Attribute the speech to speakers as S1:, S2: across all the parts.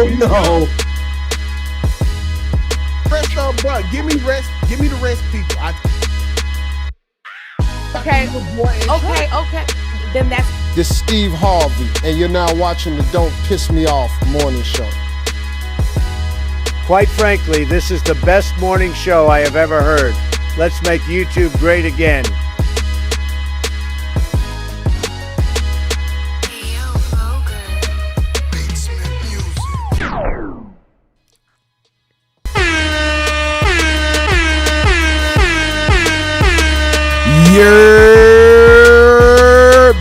S1: Oh no.
S2: Rest up, bro. Give me rest. Give me the rest, people.
S3: Okay. Okay. Then that's
S1: This is Steve Harvey, and you're now watching the Don't Piss Me Off morning show.
S4: Quite frankly, this is the best morning show I have ever heard. Let's make YouTube great again.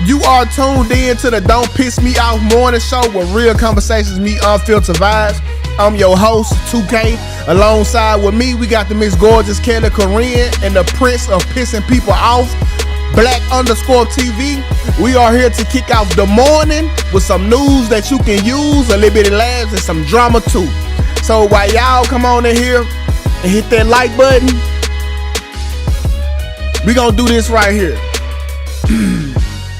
S2: You are tuned in to the Don't Piss Me Off morning show with real conversations meet unfiltered vibes. I'm your host, Tukay. Alongside with me, we got the Miss Gorgeous Kelly Corinne and the Prince of Pissing People Off, Black_TV. We are here to kick off the morning with some news that you can use, a little bit of laughs, and some drama too. So while y'all come on in here and hit that like button, we gonna do this right here.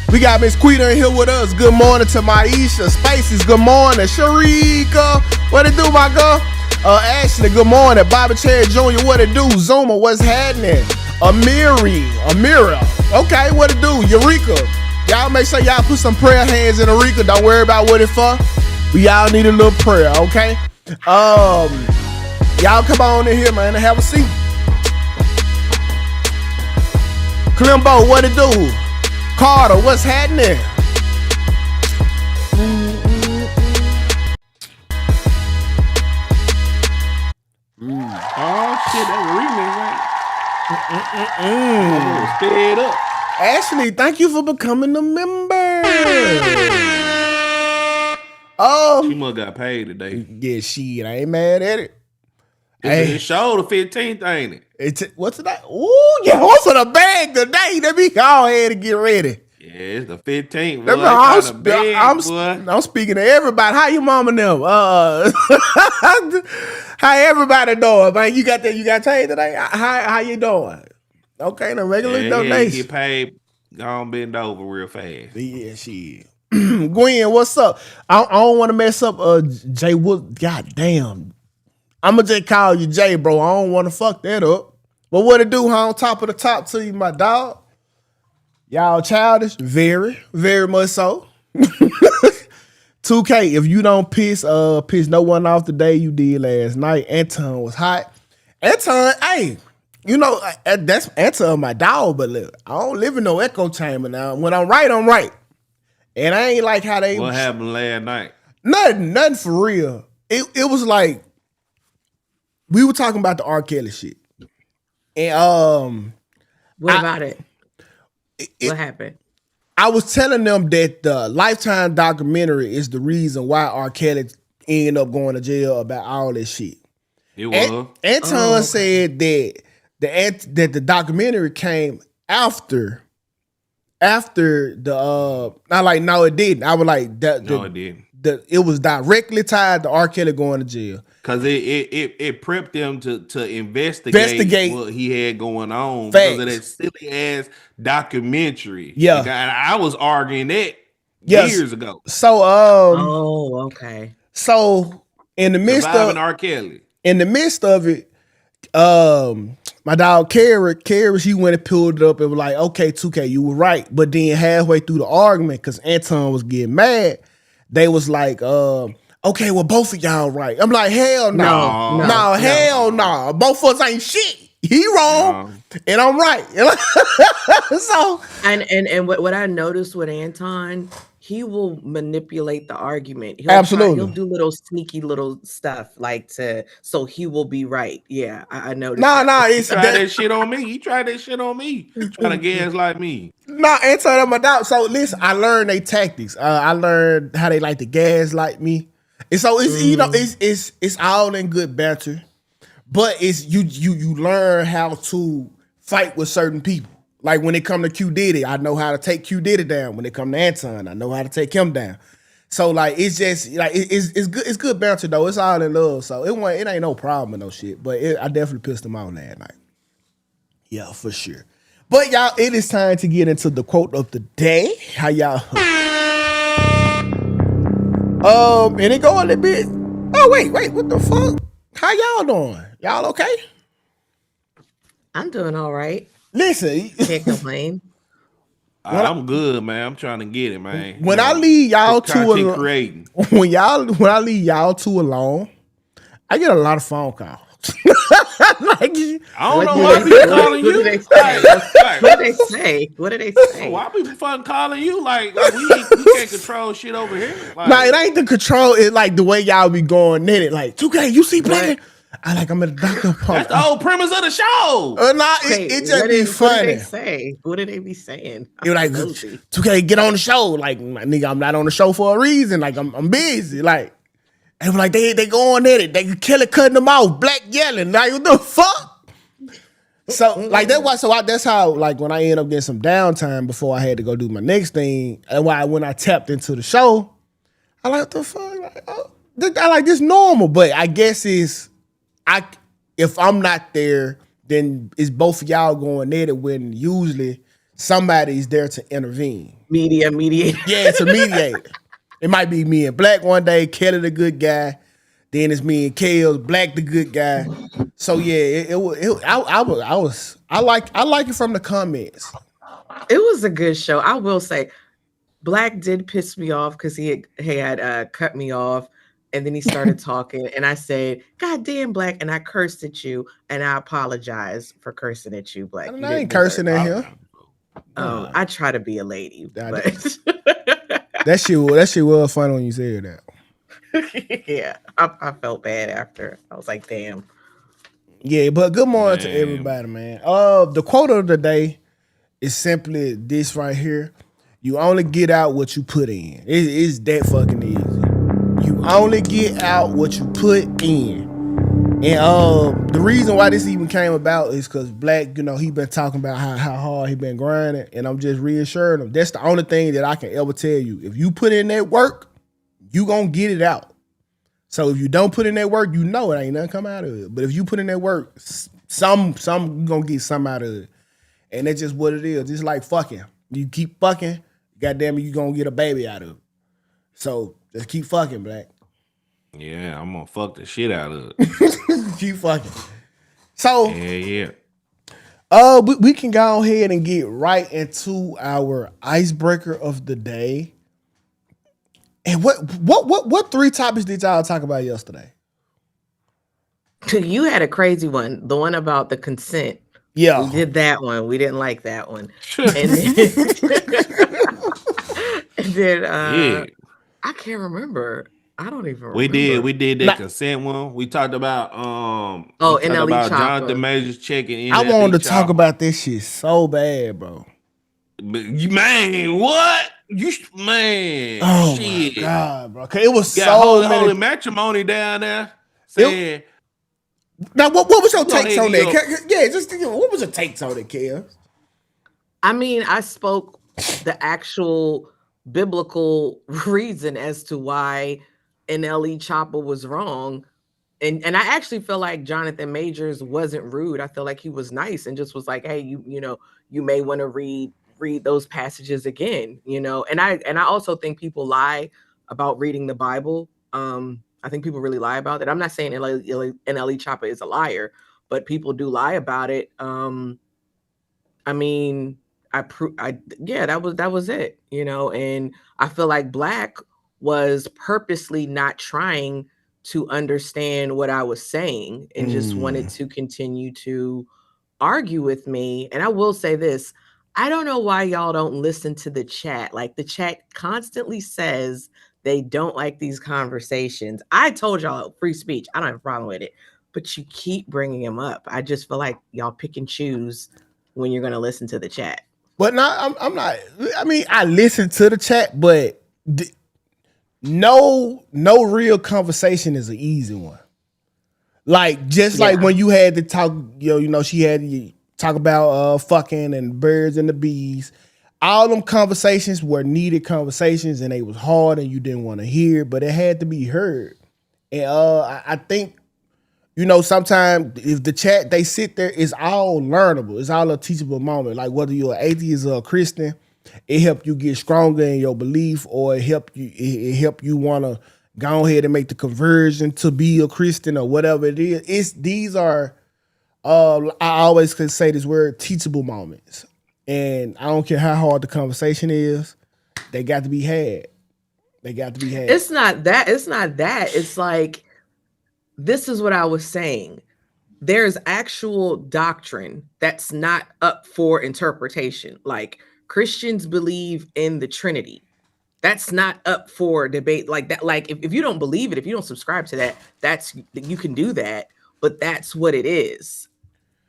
S2: We got Miss Quita in here with us. Good morning to Maisha. Spaces, good morning. Sharika, what it do, my girl? Ashley, good morning. Bobby Cherry Jr., what it do? Zuma, what's happening? Amira, okay, what it do? Eureka, y'all make sure y'all put some prayer hands in Eureka. Don't worry about what it for. We all need a little prayer, okay? Y'all come on in here, man, and have a seat. Klimbo, what it do? Carter, what's happening?
S5: Oh shit, that remix, right? Sped up.
S2: Ashley, thank you for becoming a member.
S5: She must got paid today.
S2: Yeah, shit, I ain't mad at it.
S5: It showed the 15th, ain't it?
S2: What's today? Ooh, yeah, what's in the bag today? Let me go ahead and get ready.
S5: Yeah, it's the 15th.
S2: Boy, I'm speaking to everybody. How your mama them? How everybody doing, man? You got paid today? How you doing? Okay, the regular donation.
S5: Get paid. Gonna bend over real fast.
S2: Yeah, shit. Gwen, what's up? I don't want to mess up Jay Wood. God damn. I'ma just call you Jay, bro. I don't want to fuck that up. But what it do, huh? On top of the top to you, my dog. Y'all childish? Very, very much so. 2K, if you don't piss no one off the day you did last night. Anton was hot. Anton, hey, you know, that's Anton, my dog, but look, I don't live in no echo chamber now. When I'm right, I'm right. And I ain't like how they...
S5: What happened last night?
S2: Nothing for real. It was like, we were talking about the R. Kelly shit. And
S3: what about it? What happened?
S2: I was telling them that the Lifetime documentary is the reason why R. Kelly ended up going to jail about all this shit.
S5: It was.
S2: Anton said that the documentary came after the I like no it didn't. I was like it didn't. It was directly tied to R. Kelly going to jail.
S5: Cause it prepped them to investigate what he had going on. Facts. Because of that silly ass documentary.
S2: Yeah,
S5: and I was arguing that years ago.
S2: So
S3: okay.
S2: So in the midst of
S5: R. Kelly,
S2: in the midst of it, my dog Kara, she went and pulled it up and was like, "Okay, 2K, you were right." But then halfway through the argument, because Anton was getting mad, they was like, okay, well, both of y'all right. I'm like, hell no. Hell no. Both of us ain't shit. He wrong, and I'm right. So
S3: and what I noticed with Anton, he will manipulate the argument. He'll do little sneaky little stuff so he will be right. Yeah, I noticed.
S2: He
S5: tried that shit on me. He tried that shit on me. Trying to gaslight me.
S2: Anton, I'm a doubt. So listen, I learned their tactics. I learned how they like to gaslight me. And so it's it's all in good banter, but it's you learn how to fight with certain people. Like when it come to Q Diddy, I know how to take Q Diddy down. When it come to Anton, I know how to take him down. So like it's just like it's good banter though. It's all in love. So it ain't no problem with no shit. But I definitely pissed him off last night. Yeah, for sure. But y'all, it is time to get into the quote of the day. How y'all? And it go a little bit Oh, wait, what the fuck? How y'all doing? Y'all okay?
S3: I'm doing all right.
S2: Listen.
S3: Can't complain.
S5: I'm good, man. I'm trying to get it, man.
S2: When I leave y'all two alone,
S5: creating.
S2: when I leave y'all two alone, I get a lot of phone calls.
S5: Like, I don't know why people calling you.
S3: What do they say? What do they say?
S5: Why people fucking calling you? Like we can't control shit over here. Like,
S2: nah, it ain't the control. It's like the way y'all be going in it. Like, Tukay, you see Black? I'm at a doctor appointment.
S5: That's the whole premise of the show.
S2: It just be funny.
S3: What do they say? What do they be saying?
S2: You're like, Tukay, get on the show. Like, nigga, I'm not on the show for a reason. Like, I'm busy. Like, and like they going at it. They kill it, cutting them off. Black yelling. Like, what the fuck? So like that's how like when I end up getting some downtime before I had to go do my next thing, and when I tapped into the show, I like, what the fuck? Like, I like this normal, but I guess if I'm not there, then it's both of y'all going at it when usually somebody's there to intervene.
S3: Mediate.
S2: Yeah, to mediate. It might be me and Black one day, Kelly the good guy. Then it's me and Kale, Black the good guy. So yeah, I like it from the comments.
S3: It was a good show. I will say, Black did piss me off because he had cut me off, and then he started talking, and I said, "God damn, Black," and I cursed at you, and I apologize for cursing at you, Black.
S2: I ain't cursing at him.
S3: Oh, I try to be a lady, but
S2: that shit was fun when you said that.
S3: Yeah, I felt bad after. I was like, damn.
S2: Yeah, but good morning to everybody, man. The quote of the day is simply this right here. You only get out what you put in. It's that fucking easy. You only get out what you put in. And the reason why this even came about is because Black, he been talking about how hard he been grinding, and I'm just reassuring him. That's the only thing that I can ever tell you. If you put in that work, you gonna get it out. So if you don't put in that work, it ain't nothing come out of it. But if you put in that work, some you gonna get something out of it. And that's just what it is. It's like fucking. You keep fucking, goddamn it, you gonna get a baby out of it. So just keep fucking, Black.
S5: Yeah, I'm gonna fuck the shit out of it.
S2: Keep fucking. So
S5: yeah.
S2: We can go ahead and get right into our icebreaker of the day. And what 3 topics did y'all talk about yesterday?
S3: You had a crazy one. The one about the consent.
S2: Yeah.
S3: We did that one. We didn't like that one. And then I can't remember. I don't even remember.
S5: We did that consent one. We talked about
S3: NLE
S5: Jonathan Majors checking in.
S2: I wanted to talk about this shit so bad, bro.
S5: Man, what?
S2: Oh
S5: shit.
S2: My God, bro. Okay, it was
S5: holy matrimony down there. Saying,
S2: now, what was your takes on that? Yeah, just what was your takes on it, Kev?
S3: I mean, I spoke the actual biblical reason as to why NLE Chopper was wrong. And I actually feel like Jonathan Majors wasn't rude. I feel like he was nice and just was like, hey, you may want to read those passages again, and I also think people lie about reading the Bible. I think people really lie about it. I'm not saying NLE Chopper is a liar, but people do lie about it. I mean, that was it, and I feel like Black was purposely not trying to understand what I was saying and just wanted to continue to argue with me. And I will say this, I don't know why y'all don't listen to the chat. Like, the chat constantly says they don't like these conversations. I told y'all free speech. I don't have a problem with it, but you keep bringing them up. I just feel like y'all pick and choose when you're going to listen to the chat.
S2: But no, I'm not. I mean, I listen to the chat, but no real conversation is an easy one. Like, just like when you had to talk, she had to talk about fucking and birds and the bees. All them conversations were needed conversations, and they was hard, and you didn't want to hear, but it had to be heard. And I think, sometimes if the chat, they sit there, it's all learnable. It's all a teachable moment. Like, whether you're an atheist or a Christian, it help you get stronger in your belief, or it help you want to go ahead and make the conversion to be a Christian or whatever it is. These are, I always could say this word, teachable moments. And I don't care how hard the conversation is, they got to be had. They got to be had.
S3: It's not that. It's like, this is what I was saying. There's actual doctrine that's not up for interpretation. Like, Christians believe in the Trinity. That's not up for debate. Like that. Like, if you don't believe it, if you don't subscribe to that, you can do that, but that's what it is.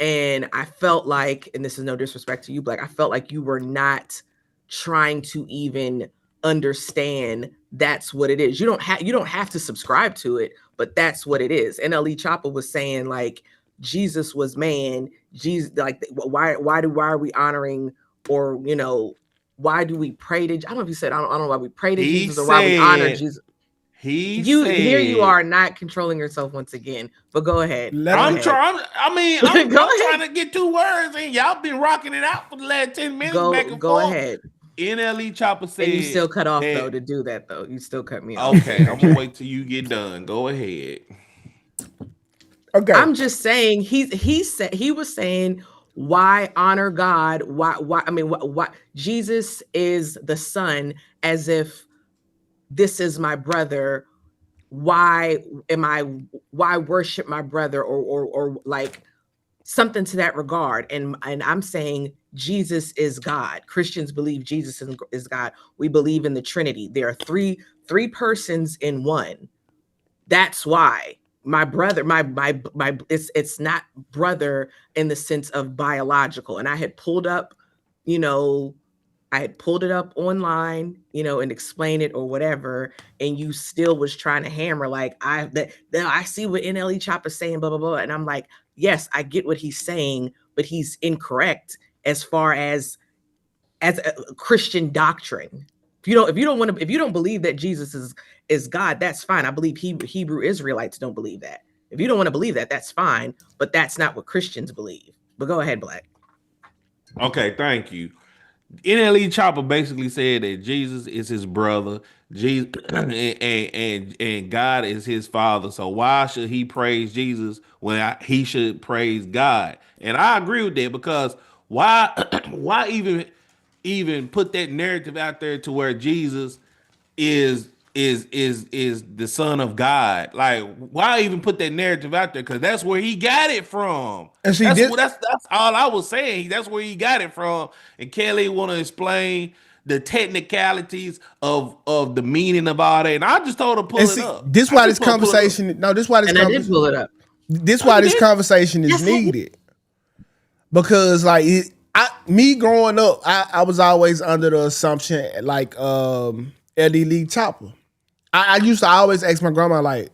S3: And I felt like, and this is no disrespect to you, Black, I felt like you were not trying to even understand that's what it is. You don't have to subscribe to it, but that's what it is. NLE Chopper was saying, like, Jesus was man. Jesus, like, why are we honoring, or, you know, why do we pray to? I don't know if he said, I don't know why we pray to Jesus, or why we honor Jesus. Here you are not controlling yourself once again. But go ahead.
S5: I'm trying to get 2 words in. Y'all been rocking it out for the last 10 minutes.
S3: Go ahead.
S5: NLE Chopper said,
S3: and you still cut off though to do that though. You still cut me off.
S5: Okay, I'm gonna wait till you get done. Go ahead.
S2: Okay.
S3: I'm just saying he was saying, why honor God? Why Jesus is the Son, as if this is my brother. Why worship my brother, or like something to that regard? And I'm saying Jesus is God. Christians believe Jesus is God. We believe in the Trinity. There are three persons in one. That's why my brother, it's not brother in the sense of biological. And I had pulled up, I had pulled it up online, and explain it or whatever, and you still was trying to hammer like I see what NLE Chopper's saying, blah blah blah, and I'm like, yes, I get what he's saying, but he's incorrect as far as a Christian doctrine. If you don't believe that Jesus is God, that's fine. I believe Hebrew Israelites don't believe that. If you don't want to believe that, that's fine, but that's not what Christians believe. But go ahead, Black.
S5: Okay, thank you. NLE Chopper basically said that Jesus is his brother, Jesus, and God is his father. So why should he praise Jesus when he should praise God? And I agree with that, because why even put that narrative out there to where Jesus is the Son of God? Like, why even put that narrative out there? Because that's where he got it from. And see, that's all I was saying. That's where he got it from. And Kelly want to explain the technicalities of the meaning of all that. And I just told her pull it up.
S2: This why this conversation. No, this why this.
S3: And I did pull it up.
S2: This why this conversation is needed. Because like me growing up, I was always under the assumption like NLE Chopper. I used to always ask my grandma, like,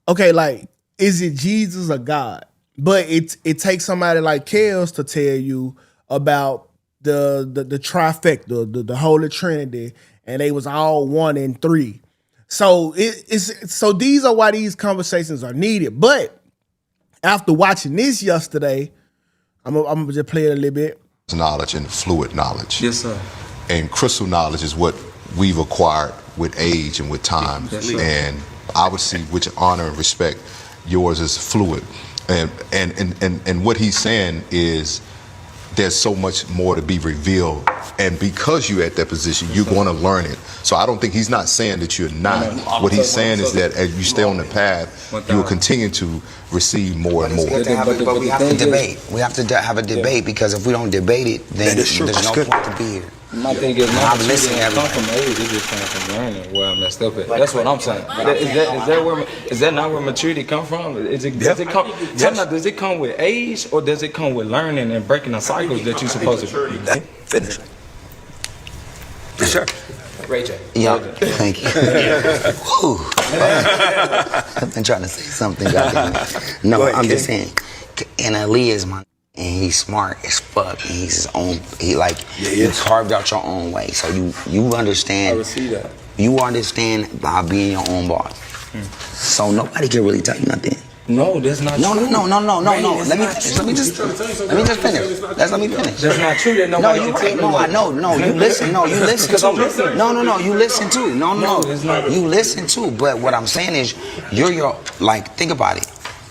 S2: okay, like, is it Jesus or God? But it takes somebody like Kels to tell you about the trifecta, the Holy Trinity, and they was all 1 and 3. So so these are why these conversations are needed. But after watching this yesterday, I'm gonna just play it a little bit.
S6: Knowledge and fluid knowledge.
S7: Yes, sir.
S6: And crystal knowledge is what we've acquired with age and with time. Yes, and I would see which honor and respect yours is fluid. And what he's saying is there's so much more to be revealed. And because you're at that position, you're going to learn it. So I don't think he's not saying that you're not. What he's saying is that as you stay on the path, you will continue to receive more and more.
S8: But we have to debate. We have to have a debate, because if we don't debate it, then there's no point to be here.
S7: My thing is, my maturity didn't come from age, it just came from learning where I messed up at. That's what I'm saying. Is that not where maturity come from? Does it come with age, or does it come with learning and breaking the cycles that you're supposed to
S8: finish? For sure.
S7: Ray J.
S8: Yeah, thank you. I've been trying to say something. No, I'm just saying, NLE is my, and he's smart as fuck, and he's his own. You carved out your own way, so you understand.
S7: I would see that.
S8: You understand by being your own boss. So nobody can really tell you nothing.
S7: No, that's not true.
S8: No. Let me just finish. Let me finish.
S7: That's not true. That
S8: No,
S7: nobody
S8: you're
S7: can
S8: right.
S7: tell me.
S8: No, I know. No, you listen. No, you listen
S7: Because I'm
S8: too.
S7: listening.
S8: No, you listen too. No.
S7: it's not.
S8: You listen too. But what I'm saying is, you're like, think about it.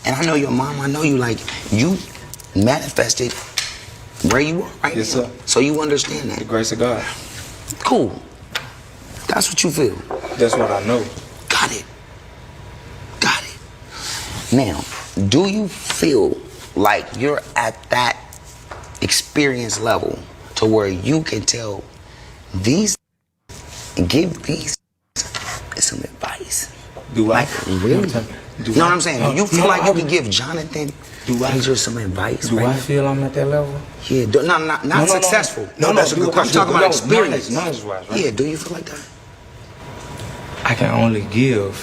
S8: And I know your mom. I know you. Like, you manifested where you are right
S7: Yes,
S8: now.
S7: sir.
S8: So you understand
S7: The
S8: that.
S7: grace of God.
S8: Cool. That's what you feel.
S7: That's what I know.
S8: Got it. Now, do you feel like you're at that experience level to where you can tell these, give these some advice?
S7: Do I?
S8: Like, really? You know what I'm saying? You feel like you can give Jonathan Major some advice?
S7: Do I feel I'm at that level?
S8: Yeah, not successful. No, that's a good question. I'm talking about experience.
S7: Knowledge-wise, right?
S8: Yeah, do you feel like that?
S7: I can only give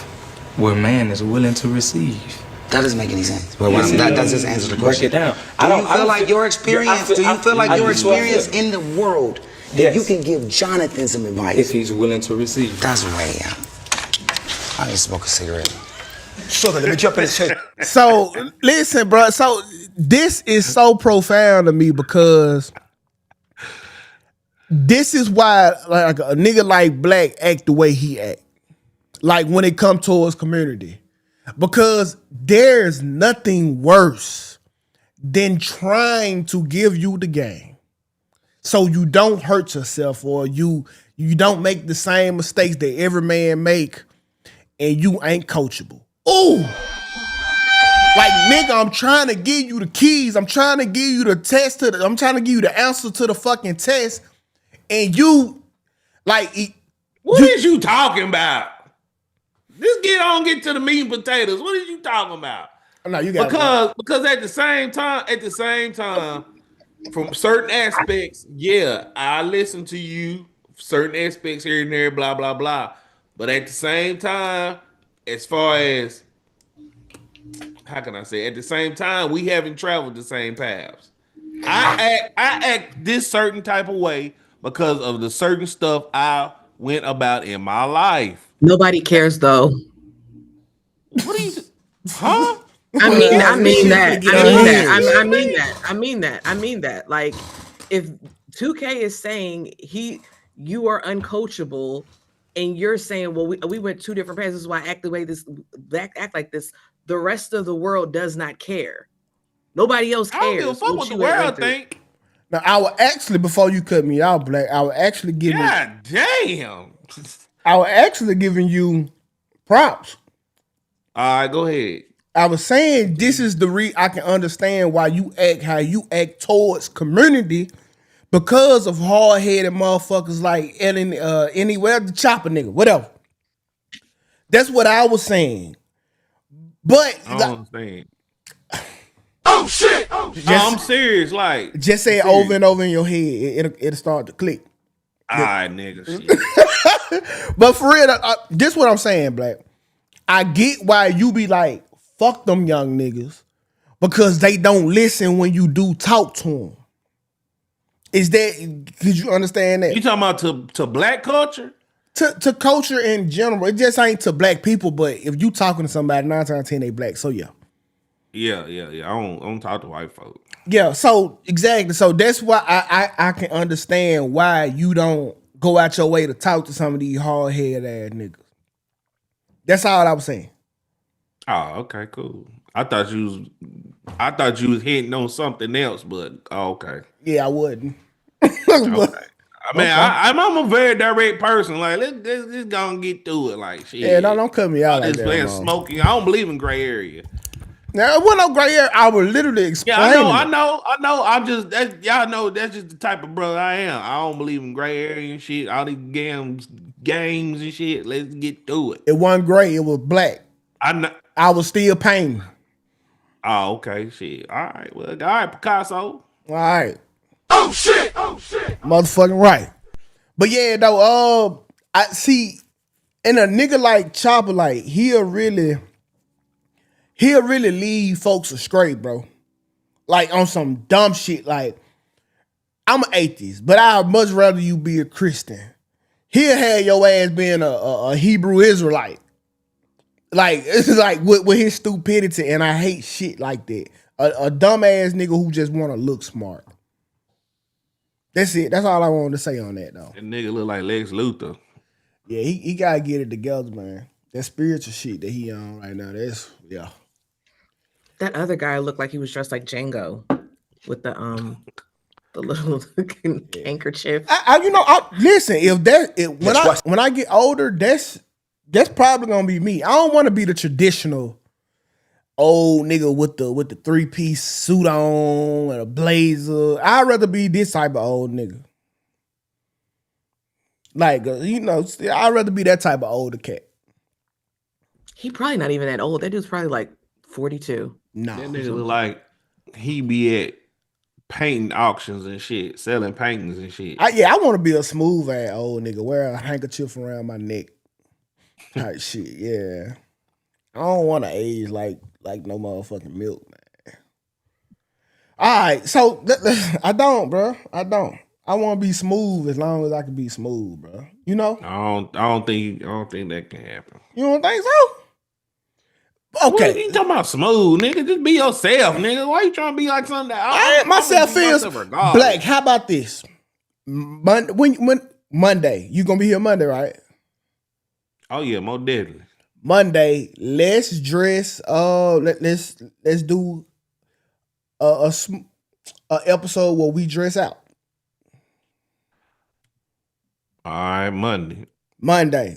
S7: where man is willing to receive.
S8: That doesn't make any sense. But that does just answer the
S7: Break
S8: question.
S7: it down.
S8: Do you feel like your experience? Do you feel like your experience in the world that you can give Jonathan some advice
S7: if he's willing to receive?
S8: That's way out. I need to smoke a cigarette.
S9: So let me jump in and say.
S2: So listen, bro. So this is so profound to me because this is why like a nigga like Black act the way he act. Like when it comes towards community. Because there's nothing worse than trying to give you the game so you don't hurt yourself or you don't make the same mistakes that every man make and you ain't coachable. Ooh! Like, nigga, I'm trying to give you the keys. I'm trying to give you the test I'm trying to give you the answer to the fucking test. And you, like...
S5: What is you talking about? Get to the meat and potatoes. What are you talking about?
S2: No, you got
S5: because at the same time, from certain aspects, yeah, I listen to you. Certain aspects here and there, blah blah blah. But at the same time, as far as how can I say? At the same time, we haven't traveled the same paths. I act this certain type of way because of the certain stuff I went about in my life.
S3: Nobody cares though.
S5: What are you? Huh?
S3: I mean that. Like, if 2K is saying you are uncoachable, and you're saying, well, we went two different paths. This is why I act the way act like this. The rest of the world does not care. Nobody else cares.
S5: I don't give a fuck what the world think.
S2: Now, I will actually, before you cut me out, Black, I will actually give you.
S5: God damn.
S2: I was actually giving you props.
S5: All right, go ahead.
S2: I was saying this is the I can understand why you act how you act towards community because of hard-headed motherfuckers like anywhere the chopper nigga, whatever. That's what I was saying. But
S5: I don't understand. Oh shit! I'm serious. Like,
S2: just say it over and over in your head. It'll start to click.
S5: All right, nigga. Shit.
S2: But for real, this what I'm saying, Black. I get why you be like, fuck them young niggas, because they don't listen when you do talk to them. Is that, could you understand that?
S5: You talking about to Black culture?
S2: To culture in general. It just ain't to Black people, but if you talking to somebody, 9 times out of 10 they Black, so yeah.
S5: Yeah. I don't talk to white folks.
S2: Yeah, so exactly. So that's why I can understand why you don't go out your way to talk to some of these hard-headed ass niggas. That's all I was saying.
S5: Oh, okay, cool. I thought you was hitting on something else, but okay.
S2: Yeah, I wouldn't.
S5: Okay. I mean, I'm a very direct person. Like, let's go and get through it. Like, shit.
S2: Yeah, don't cut me out like that.
S5: Playing smoking. I don't believe in gray area.
S2: Now, it wasn't no gray area. I was literally explaining.
S5: Yeah, I know. I'm just y'all know that's just the type of brother I am. I don't believe in gray area and shit. All these games and shit. Let's get through it.
S2: It wasn't gray. It was black.
S5: I know.
S2: I was still painting.
S5: Oh, okay, shit. All right, well, all right, Picasso.
S2: All right.
S5: Oh shit.
S2: Motherfucking right. But yeah, though, I see, and a nigga like Chopper, like he'll really leave folks astray, bro. Like on some dumb shit. Like, I'm an atheist, but I'd much rather you be a Christian. He'll have your ass being a Hebrew Israelite. Like it's like with his stupidity, and I hate shit like that. A dumbass nigga who just want to look smart. That's it. That's all I wanted to say on that, though.
S5: That nigga look like Lex Luthor.
S2: Yeah, he gotta get it together, man. That spiritual shit that he on right now. That's
S3: That other guy looked like he was dressed like Django with the little handkerchief.
S2: Listen. When I get older, that's probably gonna be me. I don't want to be the traditional old nigga with the 3-piece suit on and a blazer. I'd rather be this type of old nigga. Like I'd rather be that type of older cat.
S3: He probably not even that old. That dude's probably like 42.
S2: No,
S5: that nigga look like he be at painting auctions and shit, selling paintings and shit.
S2: I want to be a smooth ass old nigga, wear a handkerchief around my neck, type shit. Yeah, I don't want to age like no motherfucking milk, man. All right, so I don't, bro. I don't. I want to be smooth as long as I can be smooth, bro. You know?
S5: I don't think that can happen.
S2: You don't think so? Okay.
S5: What you talking about smooth, nigga? Just be yourself, nigga. Why you trying to be like something that
S2: myself is black? How about this? Monday, you gonna be here Monday, right?
S5: Oh yeah, more deadly.
S2: Monday, let's dress. Let's do a episode where we dress out.
S5: All right, Monday.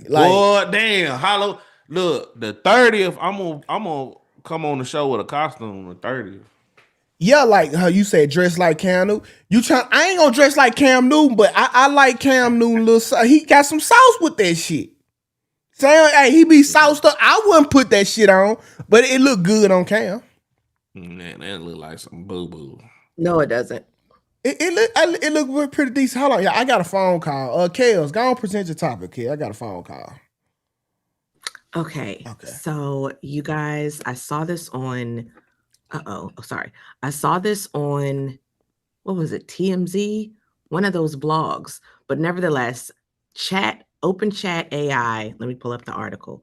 S2: Like,
S5: oh damn, look, the 30th. I'm gonna come on the show with a costume on the 30th.
S2: Yeah, like how you said, dress like Cam Newton. I ain't gonna dress like Cam Newton, but I like Cam Newton. He got some sauce with that shit. Saying, hey, he be sauced up. I wouldn't put that shit on, but it look good on Cam.
S5: Man, that look like some boo boo.
S3: No, it doesn't.
S2: It look pretty decent. Hold on, yeah, I got a phone call. Kels, go on, present your topic, kid. I got a phone call.
S3: Okay. So you guys, I saw this on. I saw this on. What was it? TMZ, one of those blogs. But nevertheless, Open Chat AI. Let me pull up the article.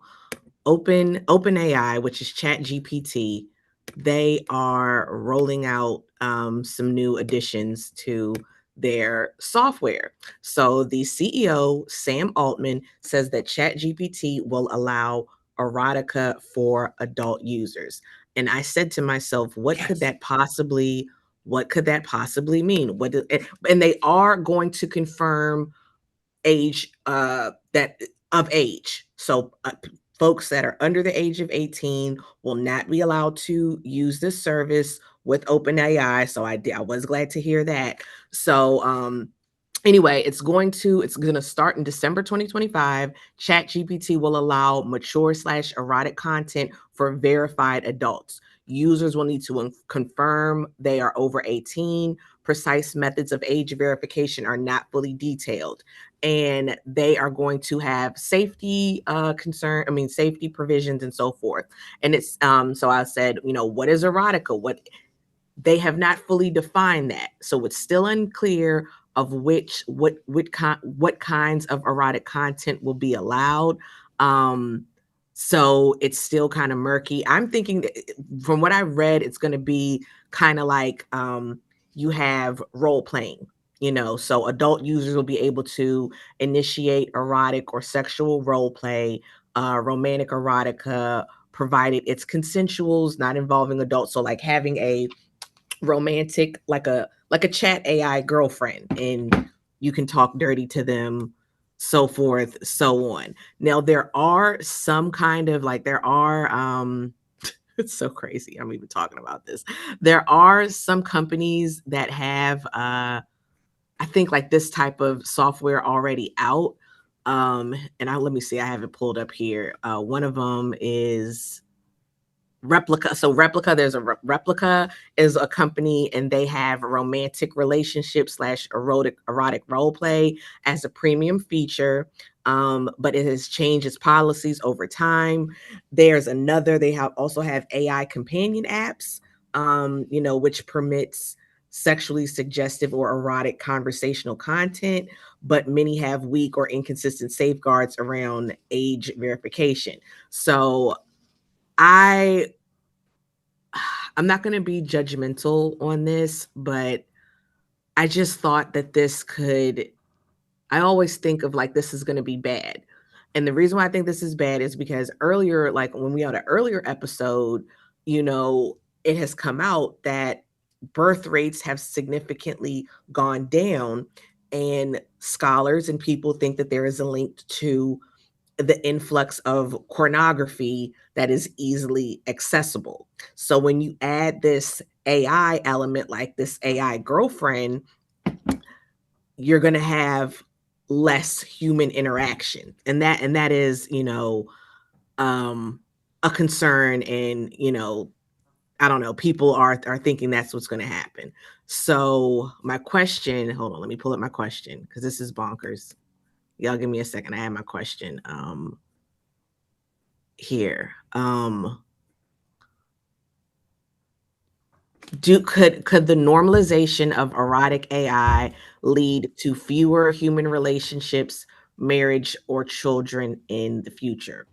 S3: Open AI, which is Chat GPT. They are rolling out some new additions to their software. So the CEO, Sam Altman, says that ChatGPT will allow erotica for adult users. And I said to myself, what could that possibly mean? And they are going to confirm age of age. So folks that are under the age of 18 will not be allowed to use this service with OpenAI. So I was glad to hear that. So anyway, it's going to start in December 2025. ChatGPT will allow mature/erotic content for verified adults. Users will need to confirm they are over 18. Precise methods of age verification are not fully detailed. And they are going to have safety safety provisions and so forth. And it's so I said, what is erotica? What they have not fully defined that. So it's still unclear of what kinds of erotic content will be allowed. So it's still kind of murky. I'm thinking that, from what I've read, it's going to be kind of like you have role playing. So adult users will be able to initiate erotic or sexual role play, romantic erotica, provided it's consensual, not involving adults. So like having a romantic, like a chat AI girlfriend, and you can talk dirty to them, so forth, so on. Now there are some kind of it's so crazy. I'm even talking about this. There are some companies that have I think like this type of software already out. Let me see, I have it pulled up here. One of them is Replica. So Replica is a company, and they have romantic relationship / erotic role play as a premium feature. But it has changed its policies over time. There's another, they also have AI companion apps, which permits sexually suggestive or erotic conversational content, but many have weak or inconsistent safeguards around age verification. So I'm not going to be judgmental on this, but I just thought that I always think of like, this is going to be bad. And the reason why I think this is bad is because earlier, like when we had an earlier episode, it has come out that birth rates have significantly gone down, and scholars and people think that there is a link to the influx of pornography that is easily accessible. So when you add this AI element, like this AI girlfriend, you're going to have less human interaction. And that is, a concern. And, I don't know, people are thinking that's what's going to happen. So my question, hold on, let me pull up my question because this is bonkers. Y'all give me a second. I have my question here. Could the normalization of erotic AI lead to fewer human relationships, marriage, or children in the future?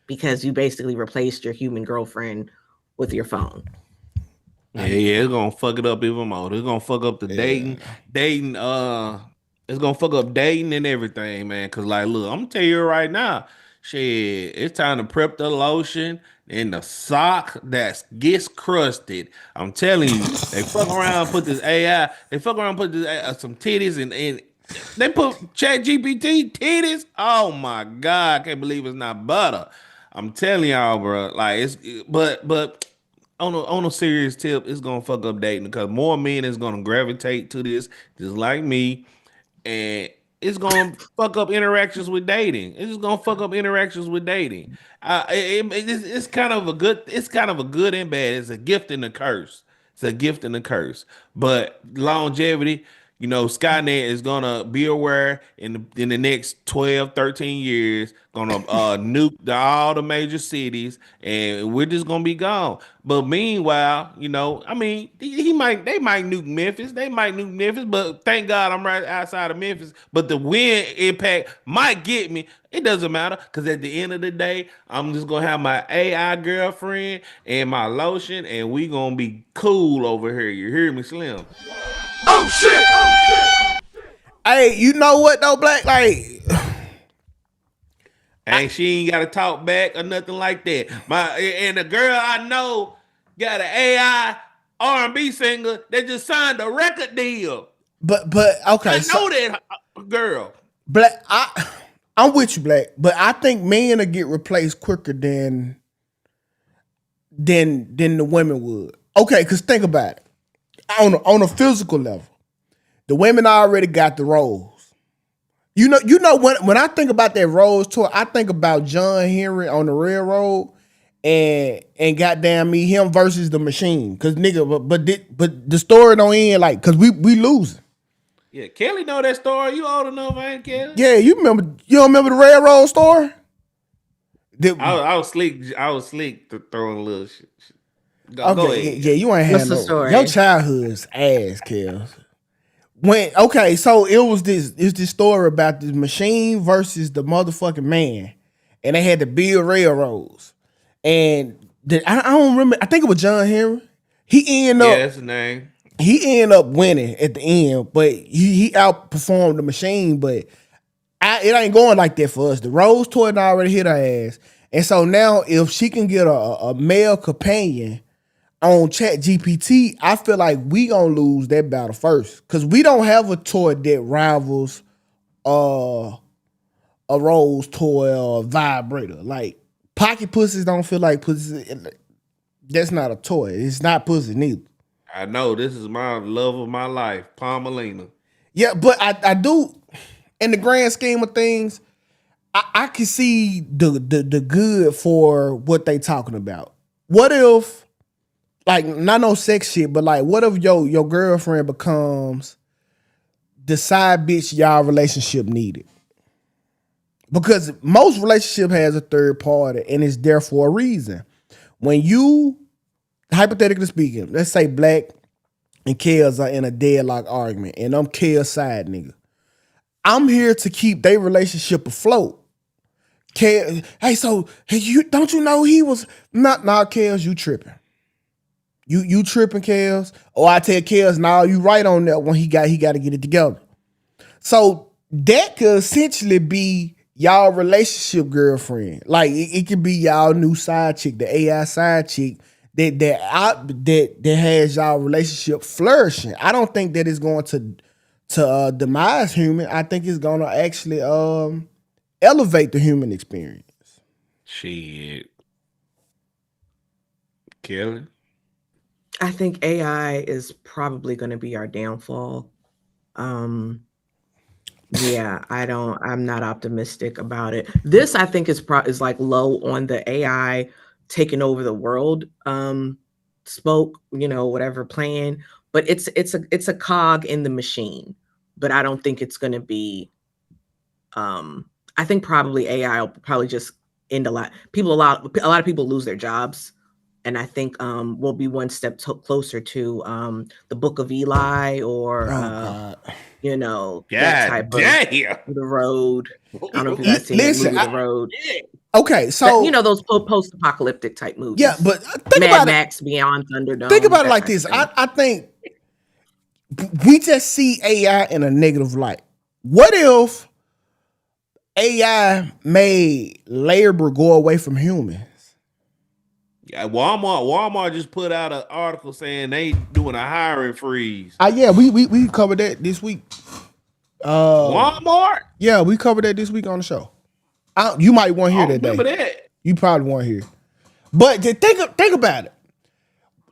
S3: Because you basically replaced your human girlfriend with your phone.
S5: Yeah, it's gonna fuck it up even more. It's gonna fuck up the dating. It's gonna fuck up dating and everything, man. Cause like, look, I'm gonna tell you right now, shit, it's time to prep the lotion and the sock that gets crusted. I'm telling you, they fuck around, put this AI, they fuck around, put this some titties and they put Chat GPT titties. Oh my god, I can't believe it's not butter. I'm telling y'all, bro. Like but on a serious tip, it's gonna fuck up dating because more men is gonna gravitate to this, just like me, and it's gonna fuck up interactions with dating. It's just gonna fuck up interactions with dating. It's kind of a good. It's kind of a good and bad. It's a gift and a curse. It's a gift and a curse. But longevity, Skynet is gonna be aware in the next 12, 13 years, gonna nuke all the major cities, and we're just gonna be gone. But meanwhile, I mean, they might nuke Memphis, but thank God I'm right outside of Memphis. But the wind impact might get me. It doesn't matter because at the end of the day, I'm just gonna have my AI girlfriend and my lotion, and we gonna be cool over here. You hear me, Slim?
S9: Oh shit!
S2: Hey, you know what though, Black? Like,
S5: and she ain't got to talk back or nothing like that. And the girl I know got an AI R&B singer that just signed a record deal.
S2: But okay,
S5: I know that girl.
S2: Black, I'm with you, Black, but I think men will get replaced quicker than the women would. Okay, because think about it. On a physical level, the women already got the roles. You know when I think about that Rose tour, I think about John Henry on the railroad and goddamn me, him versus the machine. Cause nigga, but the story don't end like, cause we losing.
S5: Yeah, Kelly know that story. You old enough, ain't Kelly?
S2: Yeah, you don't remember the railroad story?
S5: I was sleek to throwing a little shit. Go ahead.
S2: Yeah, you ain't had
S3: the story?
S2: Your childhood's ass, Kels. So it was this story about this machine versus the motherfucking man, and they had to build railroads, and I don't remember. I think it was John Henry. He ended up.
S5: Yeah, that's the name.
S2: He ended up winning at the end, but he outperformed the machine. But it ain't going like that for us. The Rose toy already hit her ass, and so now if she can get a male companion on Chat GPT, I feel like we gonna lose that battle first because we don't have a toy that rivals a Rose toy or vibrator. Like pocket pussies don't feel like pussy. That's not a toy. It's not pussy neither.
S5: I know this is my love of my life, Palmelina.
S2: Yeah, but I do, in the grand scheme of things, I can see the good for what they talking about. What if, like, not no sex shit, but like, what if your girlfriend becomes the side bitch y'all relationship needed? Because most relationship has a third party and it's there for a reason. When you, hypothetically speaking, let's say Black and Kels are in a deadlock argument and I'm Kels' side nigga, I'm here to keep their relationship afloat. Hey, so you don't you know he was not Kels, you tripping. You tripping, Kels. Or I tell Kels, nah, you right on that one. He got to get it together. So that could essentially be y'all relationship girlfriend. Like it could be y'all new side chick, the AI side chick that has y'all relationship flourishing. I don't think that it's going to demise human. I think it's going to actually elevate the human experience.
S5: Shit. Kelly?
S3: I think AI is probably going to be our downfall. Yeah, I'm not optimistic about it. This I think is like low on the AI taking over the world spoke, whatever plan, but it's a cog in the machine. But I don't think it's going to be I think probably AI will probably just end a lot of people lose their jobs. And I think we'll be one step closer to the Book of Eli or that type of The Road. I don't know if you guys seen that movie, The Road.
S2: Okay, so
S3: those post-apocalyptic type movies.
S2: Yeah, but think
S3: Mad
S2: about
S3: Max, Beyond Thunderdome.
S2: Think about it like this. I think we just see AI in a negative light. What if AI made labor go away from humans?
S5: Yeah, Walmart just put out an article saying they doing a hiring freeze.
S2: Yeah, we covered that this week.
S5: Walmart?
S2: Yeah, we covered that this week on the show. You might want to hear that day.
S5: Remember that?
S2: You probably want to hear. But think about it.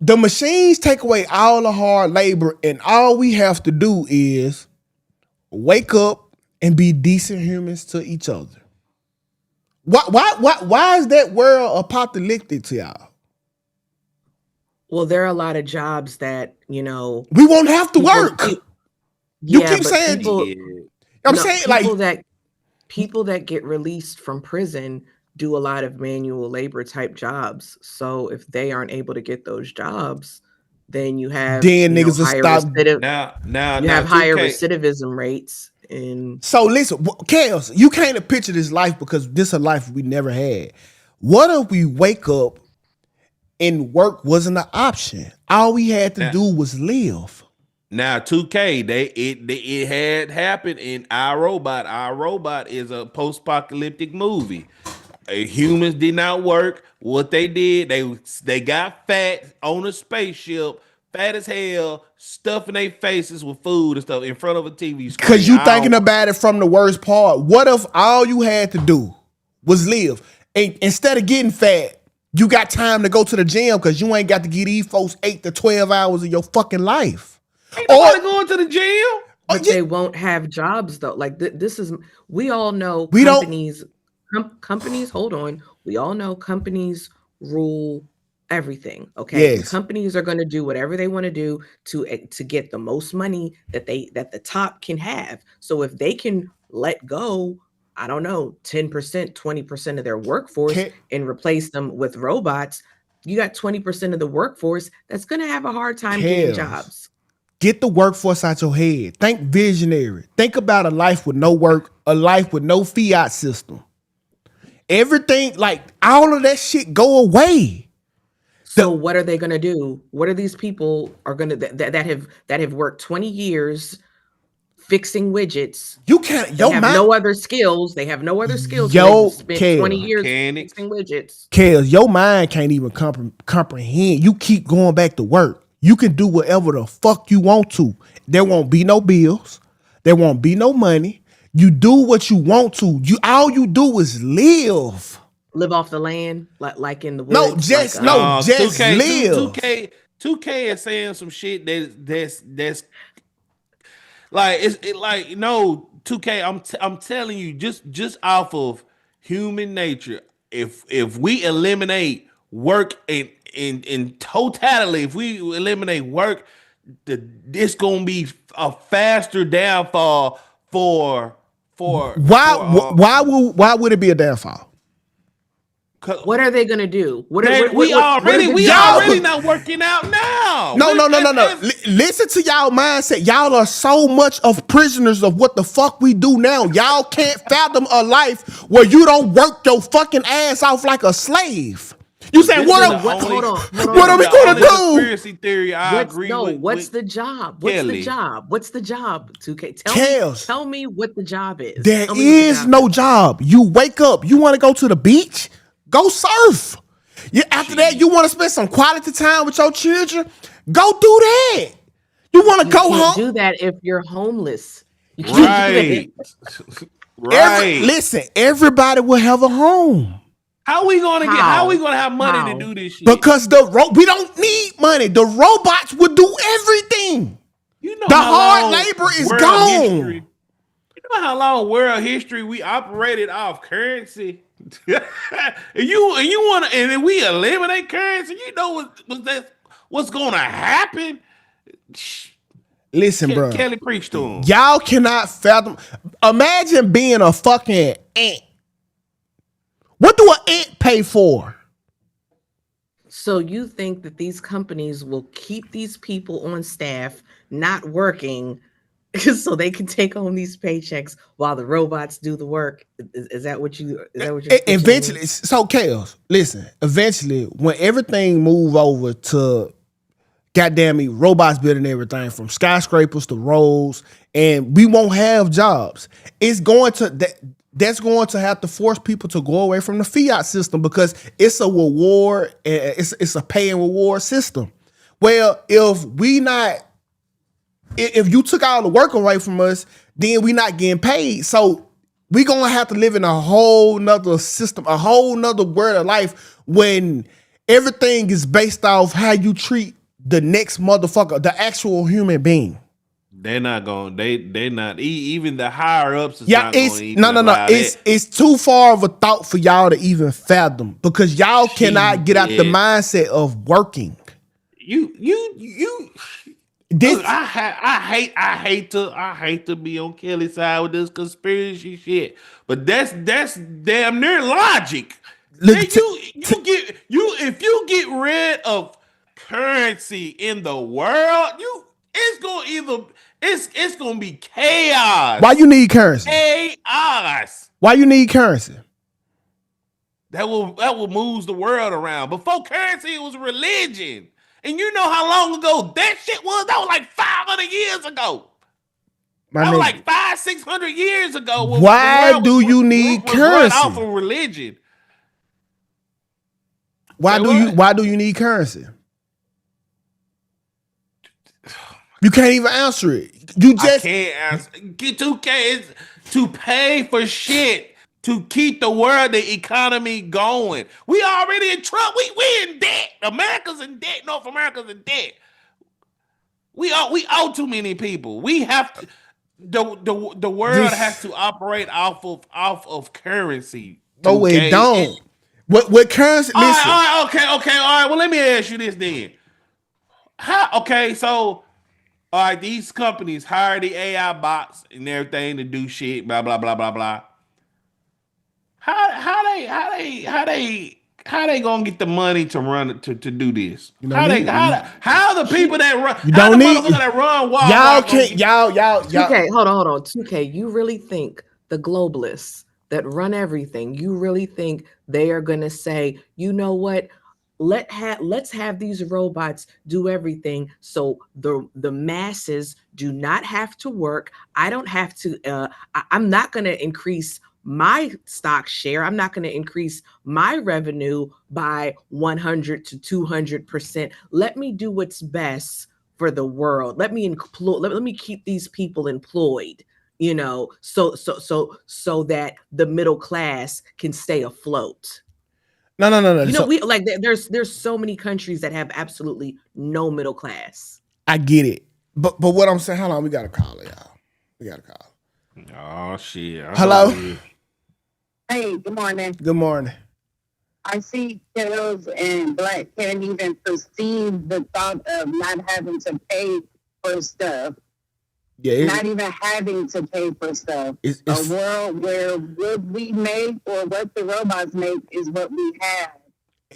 S2: The machines take away all the hard labor, and all we have to do is wake up and be decent humans to each other. Why is that world apocalyptic to y'all?
S3: Well, there are a lot of jobs that, we
S2: won't have to work. You keep saying
S3: people that get released from prison do a lot of manual labor type jobs. So if they aren't able to get those jobs, then you have
S2: niggas will stop.
S3: You have higher recidivism rates.
S2: So listen, Chaos, you can't picture this life because this is a life we never had. What if we wake up and work wasn't an option? All we had to do was live.
S5: Now, 2K, it had happened in iRobot. iRobot is a post-apocalyptic movie. Humans did not work. What they did, they got fat on a spaceship, fat as hell, stuffing their faces with food and stuff in front of a TV screen.
S2: Because you thinking about it from the worst part. What if all you had to do was live? And instead of getting fat, you got time to go to the gym because you ain't got to get these folks 8 to 12 hours of your fucking life.
S5: Ain't nobody going to the gym.
S3: But they won't have jobs though. Like this is, we all know companies. Companies, hold on. We all know companies rule everything. Okay,
S2: yes.
S3: Companies are going to do whatever they want to do to get the most money that the top can have. So if they can let go, I don't know, 10%, 20% of their workforce and replace them with robots, you got 20% of the workforce that's going to have a hard time getting jobs.
S2: Get the workforce out your head. Think visionary. Think about a life with no work, a life with no fiat system. Everything, like all of that shit go away.
S3: So what are they going to do? What are these people are going to that have worked 20 years fixing widgets?
S2: You can't.
S3: They have no other skills. They have no other skills.
S2: Yo,
S3: spent 20 years fixing widgets.
S2: Kels, your mind can't even comprehend. You keep going back to work. You can do whatever the fuck you want to. There won't be no bills. There won't be no money. You do what you want to. All you do is live.
S3: Live off the land, like in the woods.
S2: No, just live.
S5: 2K is saying some shit that's like no 2K. I'm telling you, just off of human nature. If we eliminate work in totality, if we eliminate work, this gonna be a faster downfall for
S2: why would it be a downfall?
S3: What are they gonna do?
S5: We already not working out now.
S2: No. Listen to y'all mindset. Y'all are so much of prisoners of what the fuck we do now. Y'all can't fathom a life where you don't work your fucking ass off like a slave. You say what are we gonna do?
S5: Conspiracy theory. I agree.
S3: What's the job? What's the job? What's the job? Tukay, tell me what the job is.
S2: There is no job. You wake up. You want to go to the beach? Go surf. After that, you want to spend some quality time with your children? Go do that. You want to go home?
S3: Do that if you're homeless.
S5: Right.
S2: Listen, everybody will have a home.
S5: How we gonna have money to do this shit?
S2: Because we don't need money. The robots will do everything.
S5: You know
S2: the hard labor is gone.
S5: You know how long world history we operated off currency? and if we eliminate currency, you know what's gonna happen?
S2: Listen, bro.
S5: Kelly preached to him.
S2: Y'all cannot fathom. Imagine being a fucking ant. What do an ant pay for?
S3: So you think that these companies will keep these people on staff not working so they can take home these paychecks while the robots do the work? Is that what you?
S2: Eventually, so Chaos. Listen, eventually, when everything move over to goddamn me, robots building everything from skyscrapers to roads, and we won't have jobs. It's going to that's going to have to force people to go away from the fiat system because it's a reward. It's a pay and reward system. Well, if you took all the work away from us, then we not getting paid. So we gonna have to live in a whole nother system, a whole nother world of life when everything is based off how you treat the next motherfucker, the actual human being.
S5: They're not going. They're not. Even the higher ups.
S2: It's too far of a thought for y'all to even fathom because y'all cannot get out the mindset of working.
S5: I hate to be on Kelly's side with this conspiracy shit, but that's damn near logic. If you get rid of currency in the world, it's gonna be chaos.
S2: Why you need currency?
S5: Chaos.
S2: Why you need currency?
S5: That will move the world around. Before currency, it was religion. And you know how long ago that shit was? That was like 500 years ago. That was like 500-600 years ago.
S2: Why do you need currency?
S5: Off of religion.
S2: Why do you need currency? You can't even answer it.
S5: I can't answer. Get 2K to pay for shit to keep the world, the economy going. We already in trouble. We in debt. America's in debt. North America's in debt. We owe too many people. We have to. The world has to operate off of currency.
S2: No, it don't. What currency?
S5: All right, okay. All right. Well, let me ask you this then. All right, these companies hire the AI bots and everything to do shit, blah blah blah blah blah. How they gonna get the money to run to do this? How the people that run?
S2: You don't need
S5: that run wild.
S2: Y'all can't. Y'all.
S3: 2K, hold on. 2K, you really think the globalists that run everything? You really think they are gonna say, you know what? Let's have these robots do everything so the masses do not have to work. I don't have to. I'm not going to increase my stock share. I'm not going to increase my revenue by 100 to 200%. Let me do what's best for the world. Let me keep these people employed. You know, so that the middle class can stay afloat.
S2: No.
S3: You know, we like there's so many countries that have absolutely no middle class.
S2: I get it, but what I'm saying, hold on, we got to call it, y'all. We got to call.
S5: Oh shit!
S2: Hello.
S10: Hey, good morning.
S2: Good morning.
S10: I see kiddos and Black can't even perceive the thought of not having to pay for stuff. not even having to pay for stuff. It's a world where what we make or what the robots make is what we have.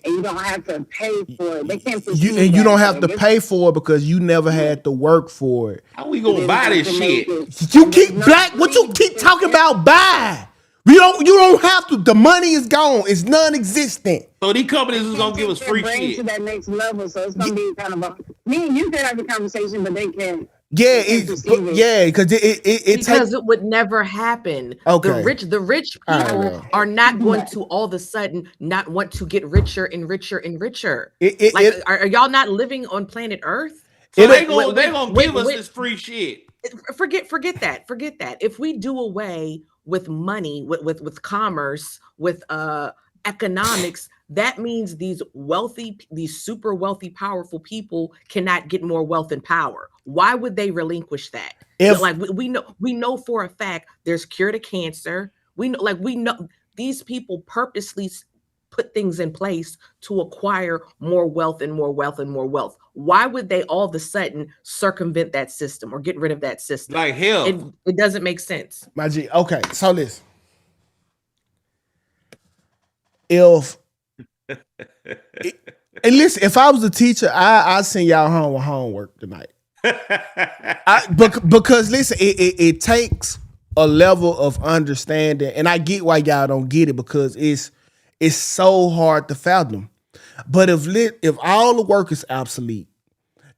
S10: And you don't have to pay for it. They can't
S2: you don't have to pay for it because you never had to work for it.
S5: How we gonna buy this shit?
S2: You keep black. What you keep talking about? Buy. You don't have to. The money is gone. It's non-existent.
S5: So these companies is gonna give us free
S10: shit to that next level. So it's gonna be kind of me and you could have a conversation, but they can't.
S2: Yeah, because
S3: it would never happen.
S2: Okay.
S3: The rich people are not going to all of a sudden not want to get richer and richer and richer. Are y'all not living on planet Earth?
S5: So they gonna give us this free shit.
S3: Forget that. If we do away with money, with commerce, with economics, that means these super wealthy, powerful people cannot get more wealth and power. Why would they relinquish that? We know for a fact there's cure to cancer. We know these people purposely put things in place to acquire more wealth and more wealth and more wealth. Why would they all of a sudden circumvent that system or get rid of that system?
S5: Like hell,
S3: it doesn't make sense.
S2: My G. Okay, so listen. If I was a teacher, I'd send y'all home with homework tonight. Because listen, it takes a level of understanding, and I get why y'all don't get it because it's so hard to fathom. But if all the work is obsolete,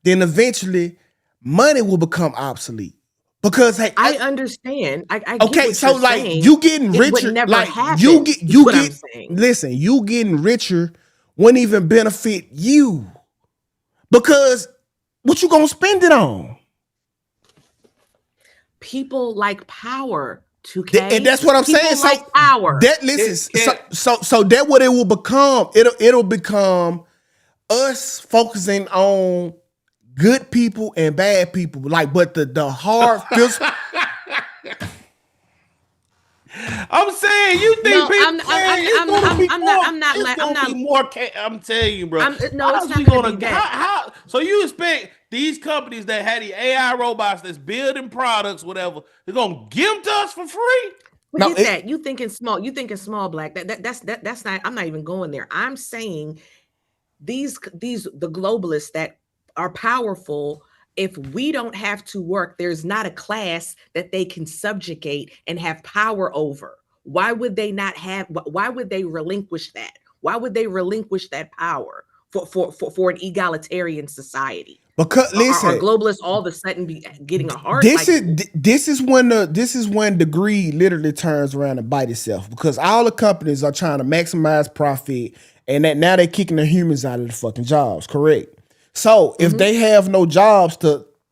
S2: then eventually money will become obsolete. Because hey,
S3: I understand. I
S2: okay,
S3: get
S2: so like saying. You getting richer, like
S3: happen,
S2: you listen, you getting richer wouldn't even benefit you because what you gonna spend it on?
S3: People like power. Tukay.
S2: And that's what I'm saying.
S3: Like
S2: so
S3: power.
S2: That listen, so that what it will become. It'll become us focusing on good people and bad people. Like, but the hard feels.
S5: I'm saying you think people.
S3: I'm not.
S5: I'm telling you, bro.
S3: It's not gonna be that.
S5: How? So you expect these companies that had the AI robots that's building products, whatever, they're gonna give them to us for free?
S3: Forget that. You thinking small, Black. That's not. I'm not even going there. I'm saying the globalists that are powerful. If we don't have to work, there's not a class that they can subjugate and have power over. Why would they not have? Why would they relinquish that? Why would they relinquish that power for an egalitarian society?
S2: Because listen,
S3: are globalists all of a sudden be getting a heart?
S2: This is when the greed literally turns around and bite itself. Because all the companies are trying to maximize profit, and that now they're kicking the humans out of the fucking jobs. Correct. So if they have no jobs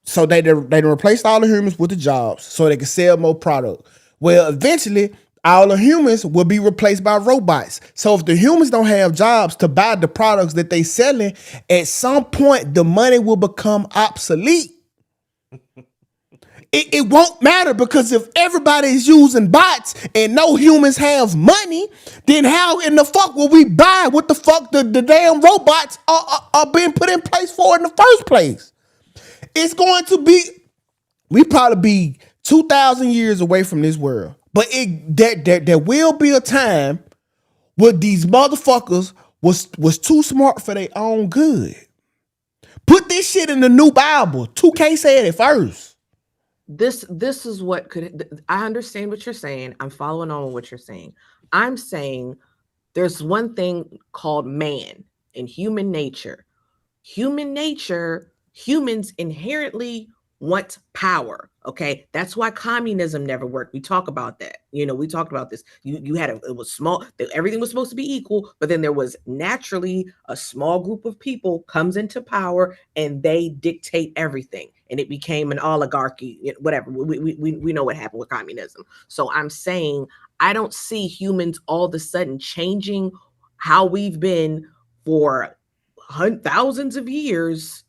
S2: so they replaced all the humans with the jobs so they can sell more product. Well, eventually all the humans will be replaced by robots. So if the humans don't have jobs to buy the products that they selling, at some point the money will become obsolete. It won't matter because if everybody is using bots and no humans have money, then how in the fuck will we buy what the fuck the damn robots are being put in place for in the first place? It's going to be, we probably be 2,000 years away from this world. But there will be a time where these motherfuckers was too smart for their own good. Put this shit in the new Bible. 2K said it first.
S3: This is what could. I understand what you're saying. I'm following on with what you're saying. I'm saying there's one thing called man and human nature. Humans inherently want power. Okay, that's why communism never worked. We talk about that. We talked about this. You had it was small. Everything was supposed to be equal, but then there was naturally a small group of people comes into power and they dictate everything, and it became an oligarchy. Whatever. We know what happened with communism. So I'm saying I don't see humans all of a sudden changing how we've been for thousands of years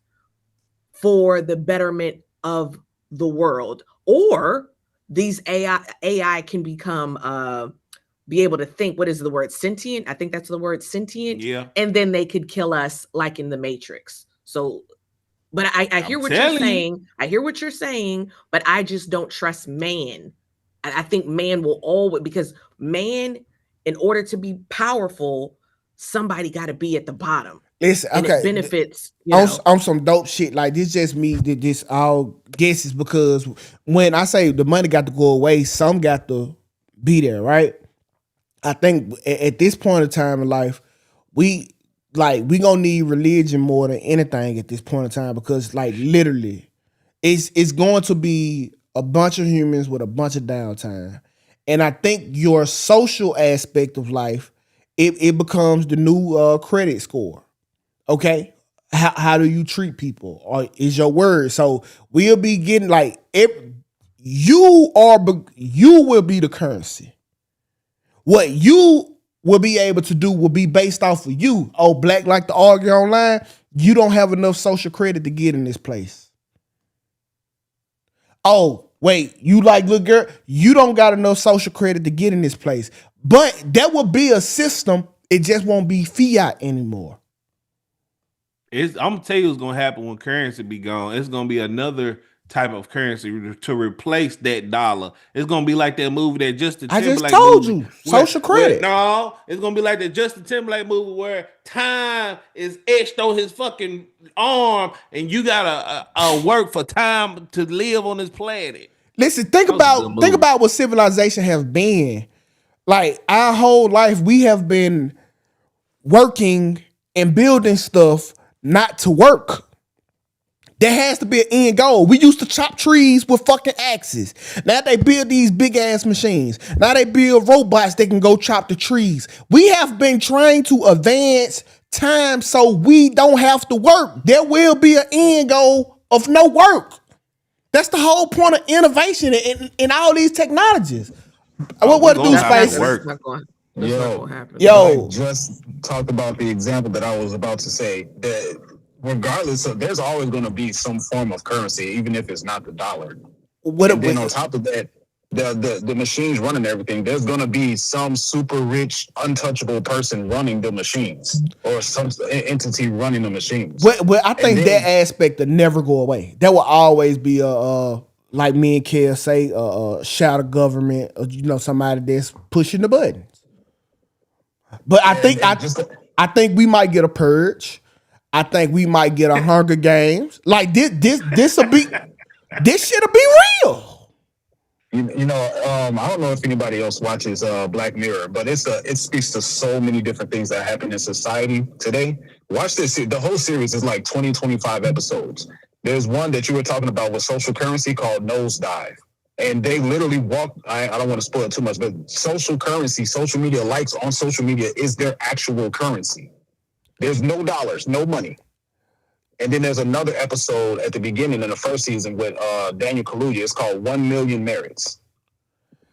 S3: for the betterment of the world, or these AI can become be able to think. What is the word? Sentient. I think that's the word, sentient.
S5: Yeah.
S3: And then they could kill us like in the Matrix. So But I hear what you're saying. I hear what you're saying, but I just don't trust man. I think man will always, because man, in order to be powerful, somebody got to be at the bottom.
S2: Listen,
S3: and
S2: okay.
S3: It benefits.
S2: On some dope shit. Like this, just me. This all guesses because when I say the money got to go away, some got to be there, right? I think at this point in time in life, we gonna need religion more than anything at this point in time because like literally, it's going to be a bunch of humans with a bunch of downtime, and I think your social aspect of life it becomes the new credit score. Okay, how do you treat people? Or is your word? So we'll be getting like you will be the currency. What you will be able to do will be based off of you. Oh, black like to argue online. You don't have enough social credit to get in this place. Oh, wait, you like little girl. You don't got enough social credit to get in this place. But that will be a system. It just won't be fiat anymore.
S5: I'm gonna tell you what's gonna happen when currency be gone. It's gonna be another type of currency to replace that dollar. It's gonna be like that movie that Justin Timberlake.
S2: I just told you, social credit.
S5: No, it's gonna be like the Justin Timberlake movie where time is etched on his fucking arm, and you gotta work for time to live on this planet.
S2: Listen, think about what civilization has been. Like our whole life, we have been working and building stuff not to work. There has to be an end goal. We used to chop trees with fucking axes. Now they build these big ass machines. Now they build robots that can go chop the trees. We have been trying to advance time so we don't have to work. There will be an end goal of no work. That's the whole point of innovation in all these technologies. What to do, Space?
S3: That's not going to happen.
S11: I just talked about the example that I was about to say. That regardless of, there's always going to be some form of currency, even if it's not the dollar. Then on top of that, the machines running everything, there's going to be some super rich, untouchable person running the machines, or some entity running the machines.
S2: Well, I think that aspect will never go away. There will always be like me and Kel say, shadow government, or, somebody that's pushing the buttons. But I think we might get a purge. I think we might get a Hunger Games. Like this shit'll be real.
S11: I don't know if anybody else watches Black Mirror, but it speaks to so many different things that happen in society today. Watch this. The whole series is like 20, 25 episodes. There's one that you were talking about with social currency called Nosedive. And they literally walk, I don't want to spoil it too much, but social currency, social media likes on social media is their actual currency. There's no dollars, no money. And then there's another episode at the beginning in the first season with Daniel Kaluuya. It's called 1 Million Merits.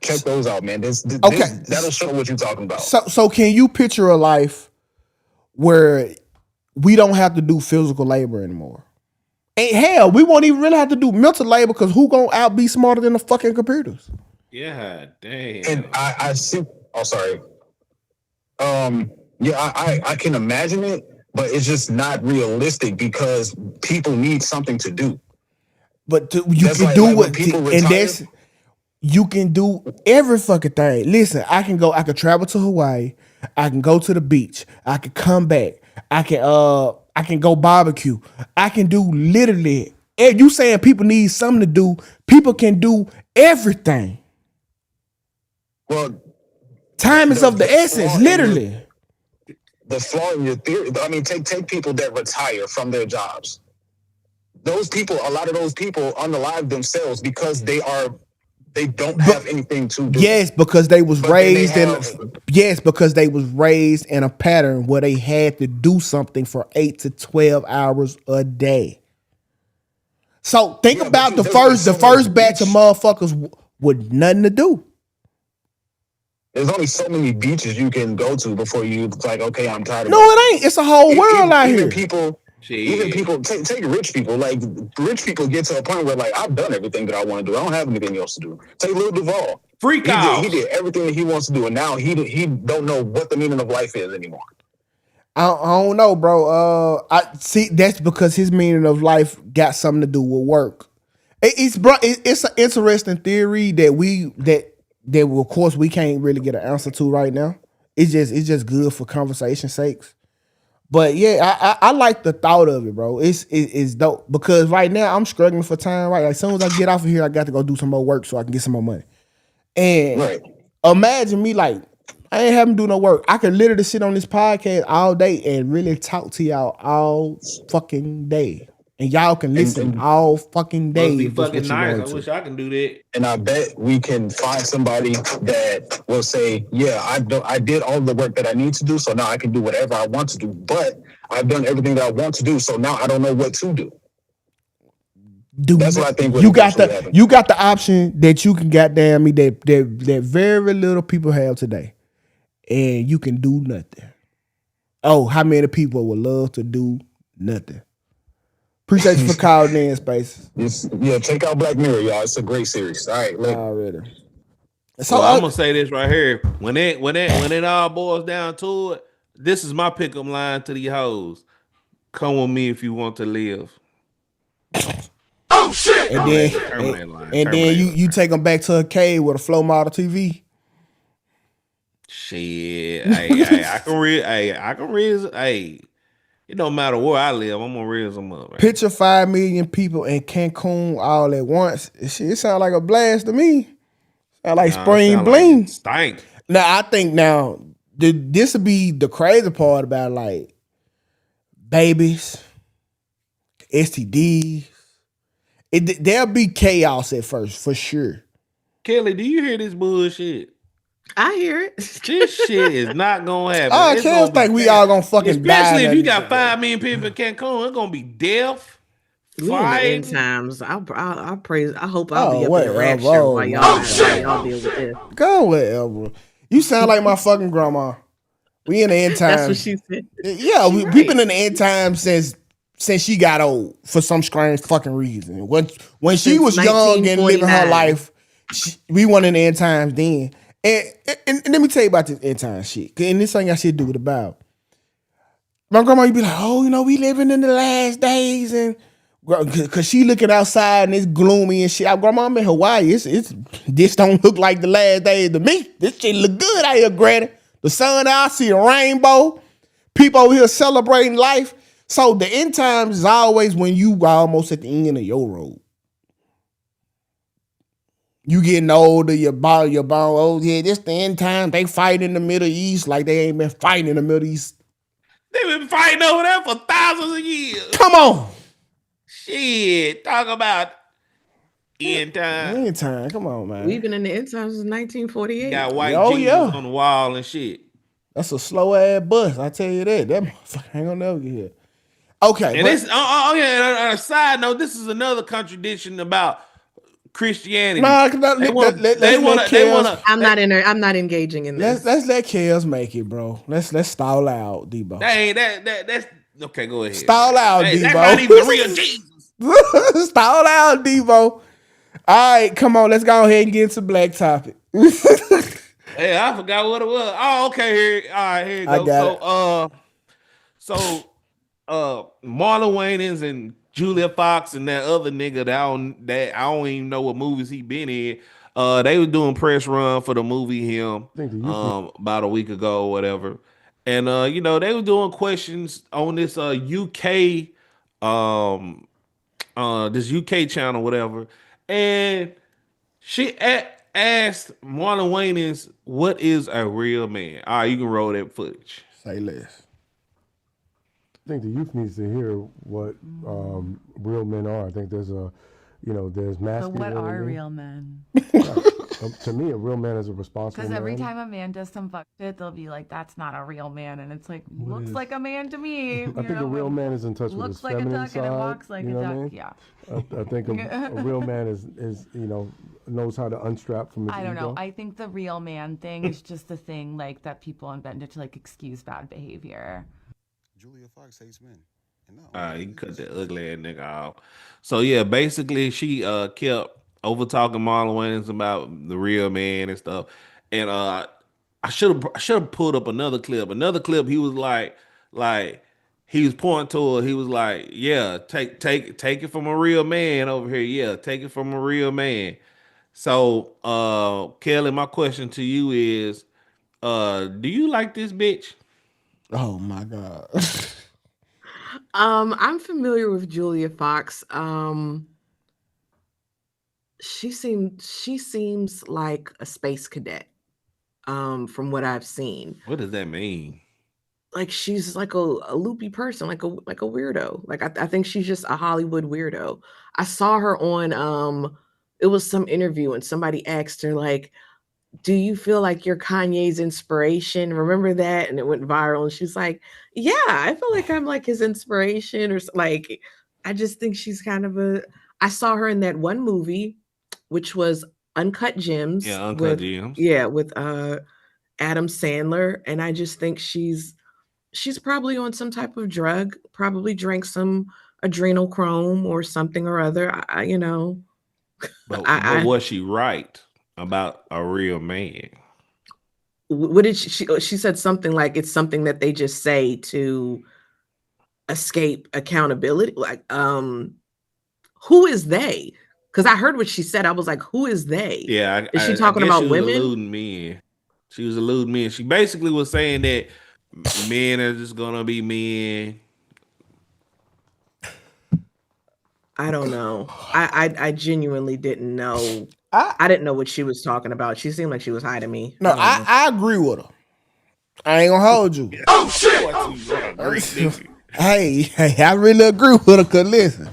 S11: Check those out, man. That'll show what you're talking about.
S2: So can you picture a life where we don't have to do physical labor anymore? And hell, we won't even really have to do mental labor because who gonna be smarter than the fucking computers?
S5: Yeah, damn.
S11: And I see. Oh, sorry. I can imagine it, but it's just not realistic because people need something to do.
S2: But you can do every fucking thing. Listen, I can travel to Hawaii. I can go to the beach. I can come back. I can go barbecue. I can do literally. You saying people need something to do? People can do everything.
S11: Well,
S2: time is of the essence, literally.
S11: The flaw in your theory. I mean, take people that retire from their jobs. Those people, a lot of those people unalive themselves because they don't have anything to do.
S2: Yes, because they was raised in a pattern where they had to do something for 8 to 12 hours a day. So think about the first batch of motherfuckers with nothing to do.
S11: There's only so many beaches you can go to before you like, okay, I'm tired of
S2: it. It ain't. It's a whole world out here.
S11: Even people, take rich people. Like rich people get to a point where like I've done everything that I want to do. I don't have anything else to do. Take Lil Duval. He did everything that he wants to do, and now he don't know what the meaning of life is anymore.
S2: I don't know, bro. I see that's because his meaning of life got something to do with work. It's an interesting theory that of course we can't really get an answer to right now. It's just good for conversation sakes. But yeah, I like the thought of it, bro. It's dope because right now I'm struggling for time. Right, as soon as I get off of here, I got to go do some more work so I can get some more money. And imagine me like I ain't having to do no work. I could literally sit on this podcast all day and really talk to y'all all fucking day. And y'all can listen all fucking day.
S5: Must be fucking nice. I wish I can do that.
S11: And I bet we can find somebody that will say, yeah, I did all the work that I need to do, so now I can do whatever I want to do. But I've done everything that I want to do, so now I don't know what to do. That's what I think.
S2: You got the option that you can goddamn me that very little people have today. And you can do nothing. Oh, how many people would love to do nothing? Appreciate you for calling in, Spaces.
S11: Yeah, check out Black Mirror, y'all. It's a great series. All right,
S2: already.
S5: So I'm gonna say this right here. When it all boils down to it, this is my pickup line to these hoes. Come with me if you want to live.
S9: Oh shit!
S2: And then you take them back to a cave with a flow model TV.
S5: Shit, I can raise. Hey, it don't matter where I live. I'm gonna raise them up. Man.
S2: Picture 5 million people in Cancun all at once. It sounds like a blast to me. Sound like spring bling.
S5: Like stank.
S2: Now I think this would be the crazy part about like babies, STDs. There'll be chaos at first for sure.
S5: Kelly, do you hear this bullshit?
S3: I hear it.
S5: This shit is not gonna happen.
S2: I can't think we all gonna fucking die.
S5: Especially if you got 5 million people in Cancun, it's gonna be death.
S3: End times. I praise. I hope I'll be up in the rapture while y'all deal with this.
S2: Go wherever. You sound like my fucking grandma. We in the end times.
S3: That's what she said.
S2: Yeah, we've been in the end times since she got old for some strange fucking reason. When she was young and living her life, we weren't in the end times then. And let me tell you about this end time shit. And this ain't got shit to do with the Bible. My grandma, you be like, oh, we living in the last days, and cause she looking outside and it's gloomy and shit. Our grandma, I'm in Hawaii. This don't look like the last days to me. This shit look good out here, granny. The sun out, I see a rainbow. People over here celebrating life. So the end times is always when you almost at the end of your road. You getting older, your bone. Oh yeah, this the end time. They fight in the Middle East like they ain't been fighting in the Middle East.
S5: They've been fighting over there for thousands of years.
S2: Come on,
S5: shit. Talk about end time.
S2: End time. Come on, man.
S3: We've been in the end times since 1948.
S5: Got white Jesus on the wall and shit.
S2: That's a slow ass bus. I tell you that. That motherfucker ain't gonna never get here. Okay,
S5: and this. On a side note, this is another contradiction about Christianity. They want to.
S3: I'm not engaging in this.
S2: Let's let Kels make it, bro. Let's stall out, Debo.
S5: That's okay. Go ahead.
S2: Stall out, Debo.
S5: That's not even the real Jesus.
S2: Stall out, Debo. All right, come on. Let's go ahead and get into Black Topic.
S5: Hey, I forgot what it was. Oh, okay. Here you go. So Marlon Wayans and Julia Fox and that other nigga that I don't even know what movies he been in. They were doing press run for the movie Him about a week ago or whatever. And they were doing questions on this UK this UK channel, whatever. And she asked Marlon Wayans, what is a real man? All right, you can roll that footage.
S2: Say less.
S12: I think the youth needs to hear what real men are. I think there's there's masculinity.
S13: So what are real men?
S12: To me, a real man is a responsible man.
S13: Because every time a man does some fuck shit, they'll be like, that's not a real man. And it's like, looks like a man to me.
S12: I think a real man is in touch with his feminine
S13: looks like a duck
S12: side,
S13: and it walks like a duck. I mean?
S12: Yeah. I think a real man is knows how to unstrap from his ego.
S13: I don't know. I think the real man thing is just the thing like that people invented to like excuse bad behavior.
S14: Julia Fox hates men.
S5: You can cut that ugly ass nigga off. So yeah, basically she kept over talking Marlon Wayans about the real man and stuff. And I should have pulled up another clip. He was like Like he was pointing to her. He was like, "Yeah, take it from a real man over here. Yeah, take it from a real man." So, Kelly, my question to you is, do you like this bitch?
S2: Oh my God.
S3: I'm familiar with Julia Fox. She seems like a space cadet. From what I've seen.
S5: What does that mean?
S3: Like she's like a loopy person, like a weirdo. Like I think she's just a Hollywood weirdo. I saw her on it was some interview and somebody asked her like, do you feel like you're Kanye's inspiration? Remember that? And it went viral. And she's like, yeah, I feel like I'm like his inspiration or like, I just think she's kind of I saw her in that one movie, which was Uncut Gems.
S5: Yeah, Uncut Gems.
S3: Yeah, with Adam Sandler. And I just think she's probably on some type of drug, probably drank some adrenochrome or something or other. You know.
S5: But was she right about a real man?
S3: What did she said something like it's something that they just say to escape accountability. Like, who is they? Because I heard what she said. I was like, who is they?
S5: Yeah.
S3: Is she talking about
S5: she
S3: women?
S5: Alluding men. She was alluding men. She basically was saying that men are just gonna be men.
S3: I don't know. I genuinely didn't know. I didn't know what she was talking about. She seemed like she was hiding me.
S2: No, I agree with her. I ain't gonna hold you.
S9: Oh shit!
S2: Hey, I really agree with her. Cause listen,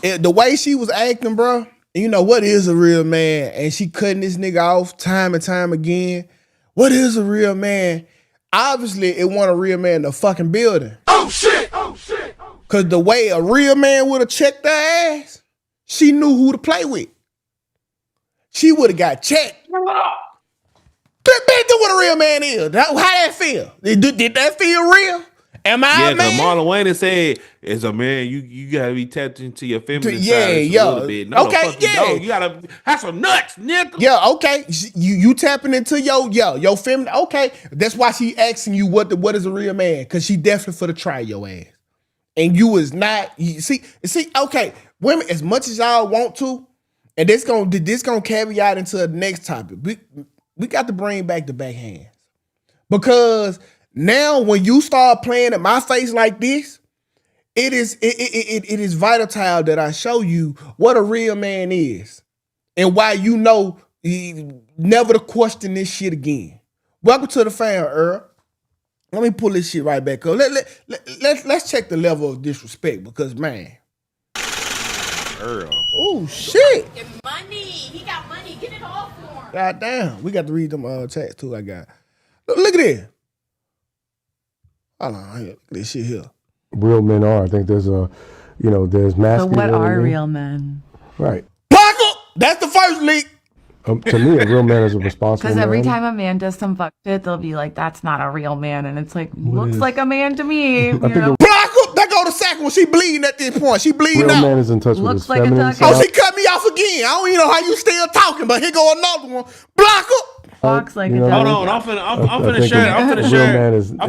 S2: the way she was acting, bro. You know what is a real man? And she cutting this nigga off time and time again. What is a real man? Obviously, it wasn't a real man in the fucking building.
S9: Oh shit! Oh shit!
S2: Cause the way a real man would have checked her ass, she knew who to play with. She would have got checked. Bitch, what a real man is. How that feel? Did that feel real? Am I a man?
S5: Yeah, Marlon Wayans said, as a man, you gotta be tapped into your feminine side a little bit. No,
S2: okay, yeah.
S5: You gotta have some nuts, nigga.
S2: Yeah, okay. You tapping into your feminine. Okay, that's why she asking you what is a real man, because she definitely for to try your ass. And you is not. You see. Okay, women, as much as y'all want to, and this gonna caveat into the next topic. We got to bring back the backhands, because now when you start playing at my face like this, it is vital that I show you what a real man is and why you know never to question this shit again. Welcome to the fam, Earl. Let me pull this shit right back up. Let's check the level of disrespect, because man.
S5: Earl.
S2: Oh shit.
S15: Money. He got money. Get it off for him.
S2: God damn. We got to read them chats too. I got. Look at this. Hold on. Look at this shit here.
S12: Real men are. I think there's there's masculinity.
S13: So what are real men?
S12: Right.
S2: Michael, that's the first leak.
S12: To me, a real man is a responsible man.
S13: Because every time a man does some fuck shit, they'll be like, that's not a real man. And it's like, looks like a man to me.
S2: That go to second when she bleeding at this point. She bleeding
S12: real
S2: out.
S12: Man is in touch with his feminine side.
S2: Oh, she cut me off again. I don't even know how you still talking, but here go another one. Blocker.
S13: Walks like a
S5: Hold on, I'm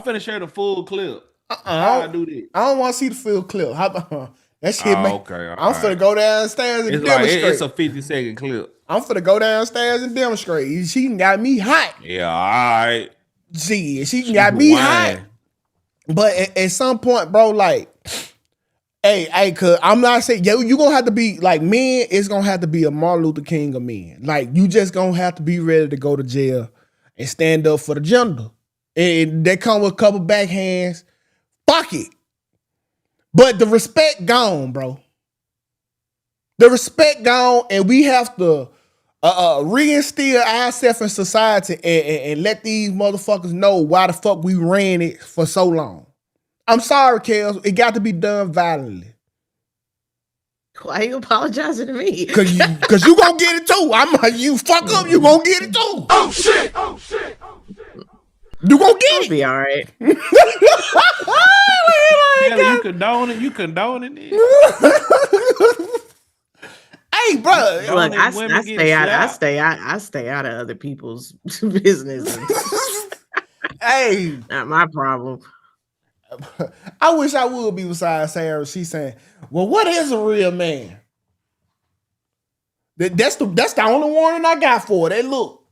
S5: finna share the full clip. How I do this?
S2: I don't want to see the full clip. How about that shit, man?
S5: Okay,
S2: I'm finna go downstairs and demonstrate.
S5: It's a 50-second clip.
S2: I'm finna go downstairs and demonstrate. She got me hot.
S5: Yeah, all right.
S2: See, she got me hot. But at some point, bro, like, hey, cause I'm not saying, you gonna have to be like men. It's gonna have to be a Martin Luther King of men. Like, you just gonna have to be ready to go to jail and stand up for the gender. And they come with a couple backhands. Fuck it. But the respect gone, bro. The respect gone, and we have to reinstill ourselves in society and let these motherfuckers know why the fuck we ran it for so long. I'm sorry, Kels. It got to be done violently.
S3: Why are you apologizing to me?
S2: Cause you gonna get it too. You fuck up, you gonna get it too.
S9: Oh shit! Oh shit! Oh shit!
S2: You gonna get it.
S3: Be all right.
S5: You condoning it.
S2: Hey, bro.
S3: Look, I stay out of other people's business.
S2: Hey,
S3: not my problem.
S2: I wish I would be beside Sarah. She's saying, well, what is a real man? That's the only warning I got for it. Hey, look.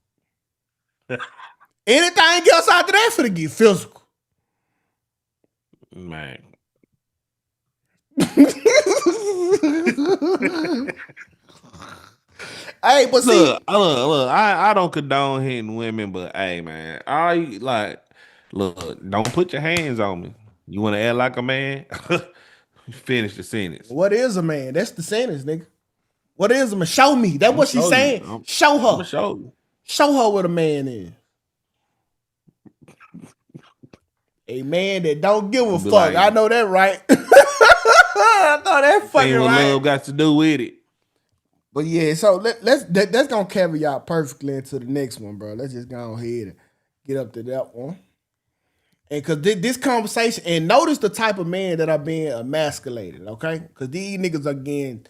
S2: Anything else after that for to get physical.
S5: Man.
S2: Hey, but
S5: look, I don't condone hitting women, but hey, man, look, don't put your hands on me. You want to act like a man? Finish the sentence.
S2: What is a man? That's the sentence, nigga. What is a man? Show me. That's what she's saying. Show her.
S5: I'm show you.
S2: Show her what a man is. A man that don't give a fuck.
S5: Like,
S2: I know that right. I know that fucking
S5: what
S2: right.
S5: love got to do with it.
S2: But yeah, so that's gonna carry y'all perfectly into the next one, bro. Let's just go ahead and get up to that one. And cause this conversation, and notice the type of men that are being emasculated, okay? Cause these niggas are getting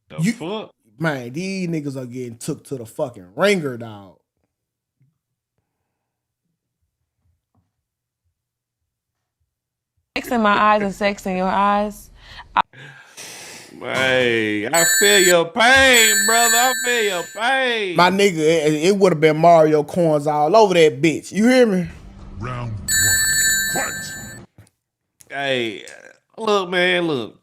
S5: fuck?
S2: Man, these niggas are getting took to the fucking ringer, dog.
S16: Sex in my eyes and sex in your eyes.
S5: Hey, I feel your pain, brother. I feel your pain.
S2: My nigga, it would have been Mario coins all over that bitch. You hear me?
S9: Round 1, fight.
S5: Hey, look, man, look.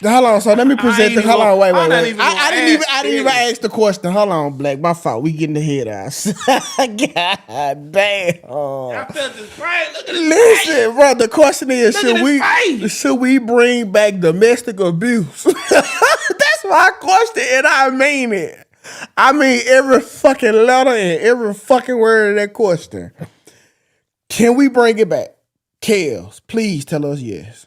S2: Hold on, so let me present the. Hold on, wait. I didn't even ask the question. Hold on, Black. My fault. We getting the head out. God damn.
S5: I felt this pain. Look at this
S2: Listen,
S5: face.
S2: bro. The question is,
S5: Look
S2: should we bring back domestic abuse? That's my question, and I mean it. I mean every fucking letter and every fucking word of that question. Can we bring it back? Kels, please tell us yes.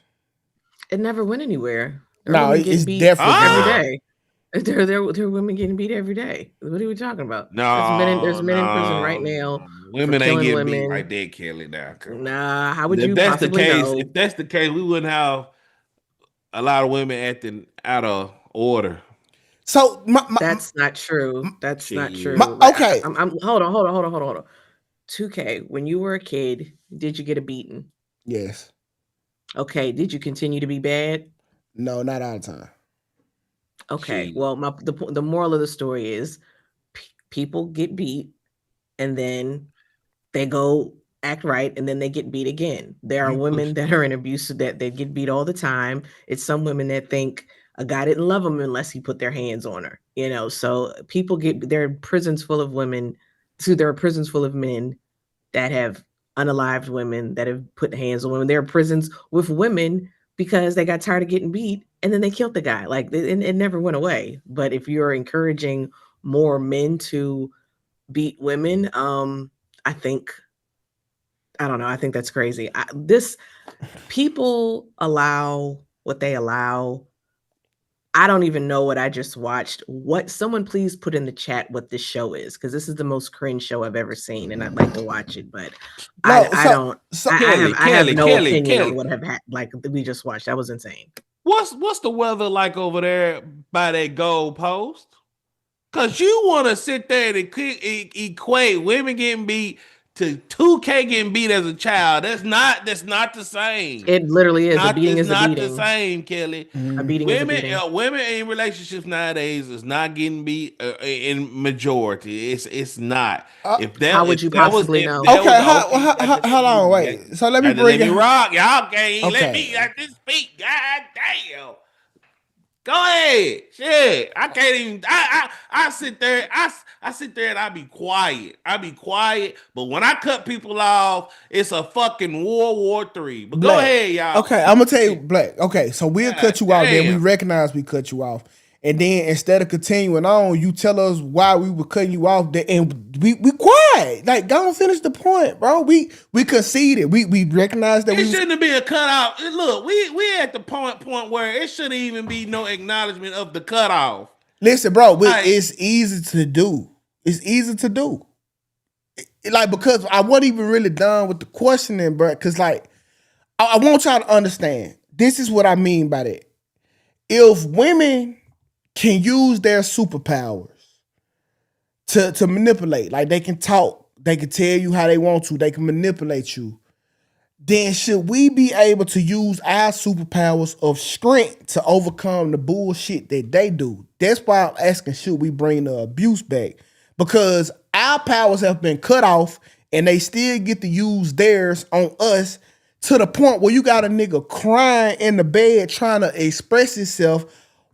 S3: It never went anywhere.
S2: No, it's definitely
S3: every day. There are women getting beat every day. What are we talking about?
S5: No,
S3: there's men in prison right now.
S5: Women
S3: for
S5: ain't getting
S3: women.
S5: beat like that, Kelly.
S3: Nah, how would
S5: if
S3: you
S5: that's the
S3: possibly
S5: case,
S3: know?
S5: If that's the case, we wouldn't have a lot of women acting out of order.
S2: So
S3: that's not true. That's not true.
S2: Okay.
S3: Hold on. 2K, when you were a kid, did you get a beating?
S2: Yes.
S3: Okay. Did you continue to be bad?
S2: No, not all the time.
S3: Okay. Well, the moral of the story is people get beat and then they go act right and then they get beat again. There are women that are in abuse that they get beat all the time. It's some women that think a guy didn't love them unless he put their hands on her. So people there are prisons full of women. So there are prisons full of men that have unalived women that have put hands on women. There are prisons with women because they got tired of getting beat and then they killed the guy. Like it never went away. But if you're encouraging more men to beat women, I don't know. I think that's crazy. People allow what they allow. I don't even know what I just watched. Someone please put in the chat what this show is, because this is the most cringe show I've ever seen, and I'd like to watch it. But I have no opinion on what we just watched. That was insane.
S5: What's the weather like over there by that goal post? Cause you want to sit there and equate women getting beat to 2K getting beat as a child. That's not the same.
S3: It literally is. A beating is a beating.
S5: Not the same, Kelly.
S3: A beating is a beating.
S5: Women in relationships nowadays is not getting beat in majority. It's not.
S3: How would you possibly know?
S2: Okay, hold on, wait. So let me bring it.
S5: Rock, y'all can't let me speak. God damn. Go ahead. Shit. I can't even I sit there. I sit there and I be quiet. But when I cut people off, it's a fucking World War III. But
S2: Black.
S5: Go ahead, y'all.
S2: Okay, I'm gonna tell you, Black. Okay, so we'll cut you off, then we recognize we cut you off. And then instead of continuing on, you tell us why we were cutting you off, and we quiet. Like, go and finish the point, bro. We conceded. We recognize that
S5: it shouldn't be a cutoff. Look, we at the point where it shouldn't even be no acknowledgement of the cutoff.
S2: Listen, bro, it's easy to do. It's easy to do. Like, because I wasn't even really done with the questioning, bro. Because, like, I want y'all to understand. This is what I mean by that. If women can use their superpowers to manipulate, like they can talk, they can tell you how they want to, they can manipulate you, then should we be able to use our superpowers of strength to overcome the bullshit that they do? That's why I'm asking, should we bring the abuse back? Because our powers have been cut off and they still get to use theirs on us to the point where you got a nigga crying in the bed trying to express himself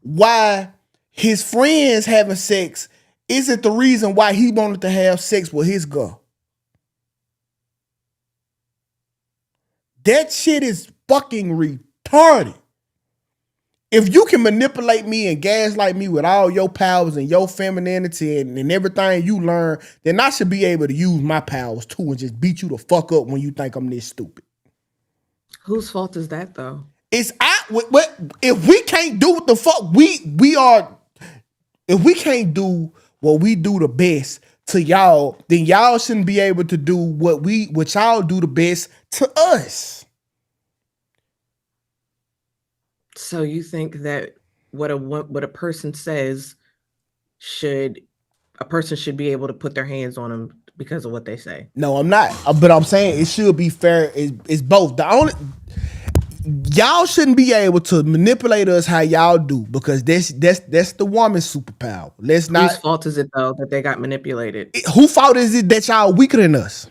S2: why his friends having sex isn't the reason why he wanted to have sex with his girl. That shit is fucking retarded. If you can manipulate me and gaslight me with all your powers and your femininity and everything you learn, then I should be able to use my powers too and just beat you the fuck up when you think I'm this stupid.
S3: Whose fault is that though?
S2: It's if we can't do what the fuck we are, if we can't do what we do the best to y'all, then y'all shouldn't be able to do what y'all do the best to us.
S3: So you think that what a person says a person should be able to put their hands on them because of what they say?
S2: No, I'm not. But I'm saying it should be fair. It's both. Y'all shouldn't be able to manipulate us how y'all do because that's the woman's superpower.
S3: Whose fault is it though that they got manipulated?
S2: Whose fault is it that y'all weaker than us?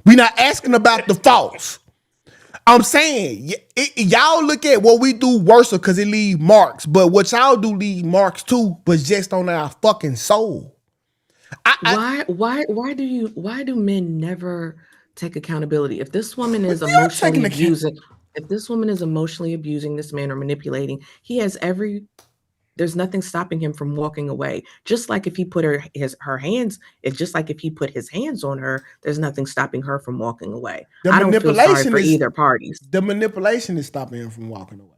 S2: We not asking about the faults. I'm saying y'all look at what we do worse because it leave marks, but what y'all do leave marks too, but just on our fucking soul.
S3: Why do men never take accountability? If this woman is emotionally abusing this man or manipulating, there's nothing stopping him from walking away. Just like if he put his hands on her, there's nothing stopping her from walking away. I don't feel sorry for either parties.
S2: The manipulation is stopping him from walking away.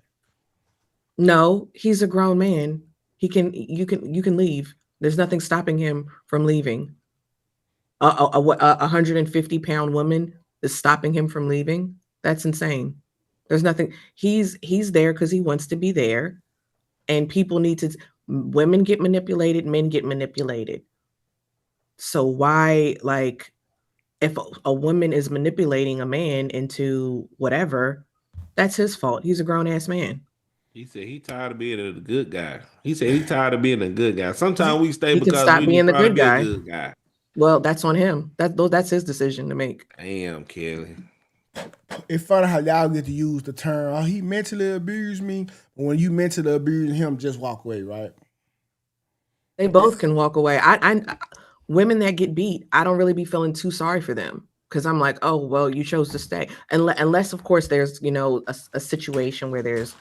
S3: No, he's a grown man. You can leave. There's nothing stopping him from leaving. A 150-pound woman is stopping him from leaving. That's insane. There's nothing. He's there because he wants to be there. And women get manipulated, men get manipulated. So why, if a woman is manipulating a man into whatever, that's his fault. He's a grown-ass man.
S5: He said he tired of being a good guy. He said he tired of being a good guy. Sometimes we stay
S3: He
S5: because
S3: can stop
S5: we
S3: being the
S5: trying to
S3: good
S5: be
S3: guy.
S5: a good guy.
S3: Well, that's on him. That's his decision to make.
S5: Damn, Kelly.
S2: It's funny how y'all get to use the term, oh, he mentally abused me. But when you mentally abuse him, just walk away, right?
S3: They both can walk away. I women that get beat, I don't really be feeling too sorry for them because I'm like, oh, well, you chose to stay. Unless, of course, there's, a situation where there's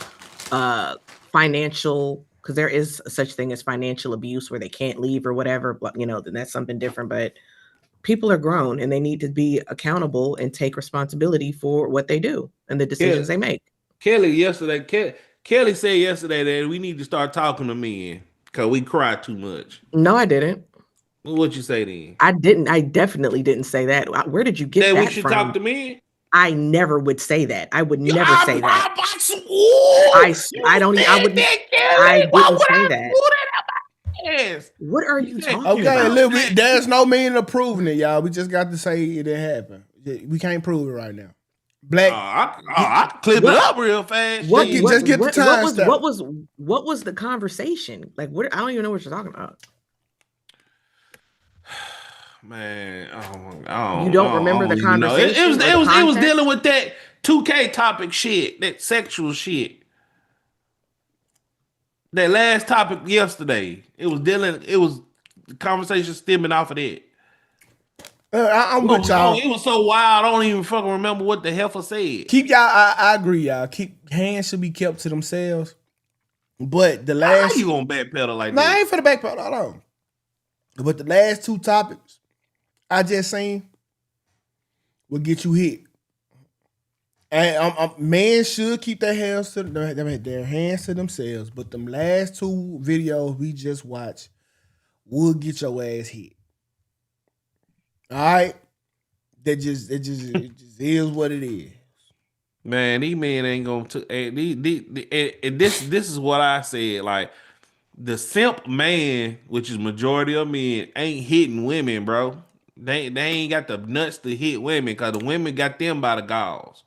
S3: financial, because there is such thing as financial abuse where they can't leave or whatever, but, then that's something different. But people are grown and they need to be accountable and take responsibility for what they do and the decisions they make.
S5: Kelly said yesterday that we need to start talking to men because we cry too much.
S3: No, I didn't.
S5: What'd you say then?
S3: I didn't. I definitely didn't say that. Where did you get that
S5: we should
S3: from?
S5: Talk to men?
S3: I never would say that. I would never say that. I don't. I wouldn't. I didn't say that.
S5: Yes.
S3: What are you talking
S2: about?
S3: Okay,
S2: there's no meaning of proving it, y'all. We just got to say it didn't happen. We can't prove it right now. Black.
S5: I can clip it up real fast.
S2: Just get the time stamp.
S3: What was the conversation? Like, what? I don't even know what you're talking about.
S5: Man,
S3: you don't remember the conversation?
S5: It was dealing with that 2K topic shit, that sexual shit. That last topic yesterday, it was the conversation stemming off of that.
S2: I'm with y'all.
S5: It was so wild, I don't even fucking remember what the heifer said.
S2: Keep y'all, I agree, y'all. Hands should be kept to themselves. But the last...
S5: How you gonna backpedal like
S2: that?
S5: I
S2: ain't finna backpedal, hold on. But the last two topics I just seen will get you hit. And men should keep their hands to themselves. But them last two videos we just watched will get your ass hit. All right, it just is what it is.
S5: Man, these men ain't gonna. This is what I said. Like the simp man, which is majority of men, ain't hitting women, bro. They ain't got the nuts to hit women because the women got them by the galls.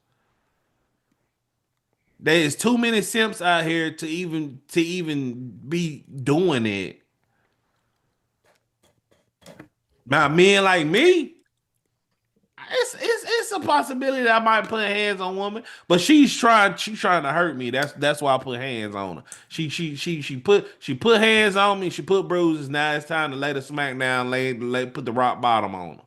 S5: There's too many simps out here to even be doing it. Now, men like me, it's a possibility that I might put hands on woman, but she's trying to hurt me. That's why I put hands on her. She put hands on me. She put bruises. Now it's time to lay the smack down, put the rock bottom on her.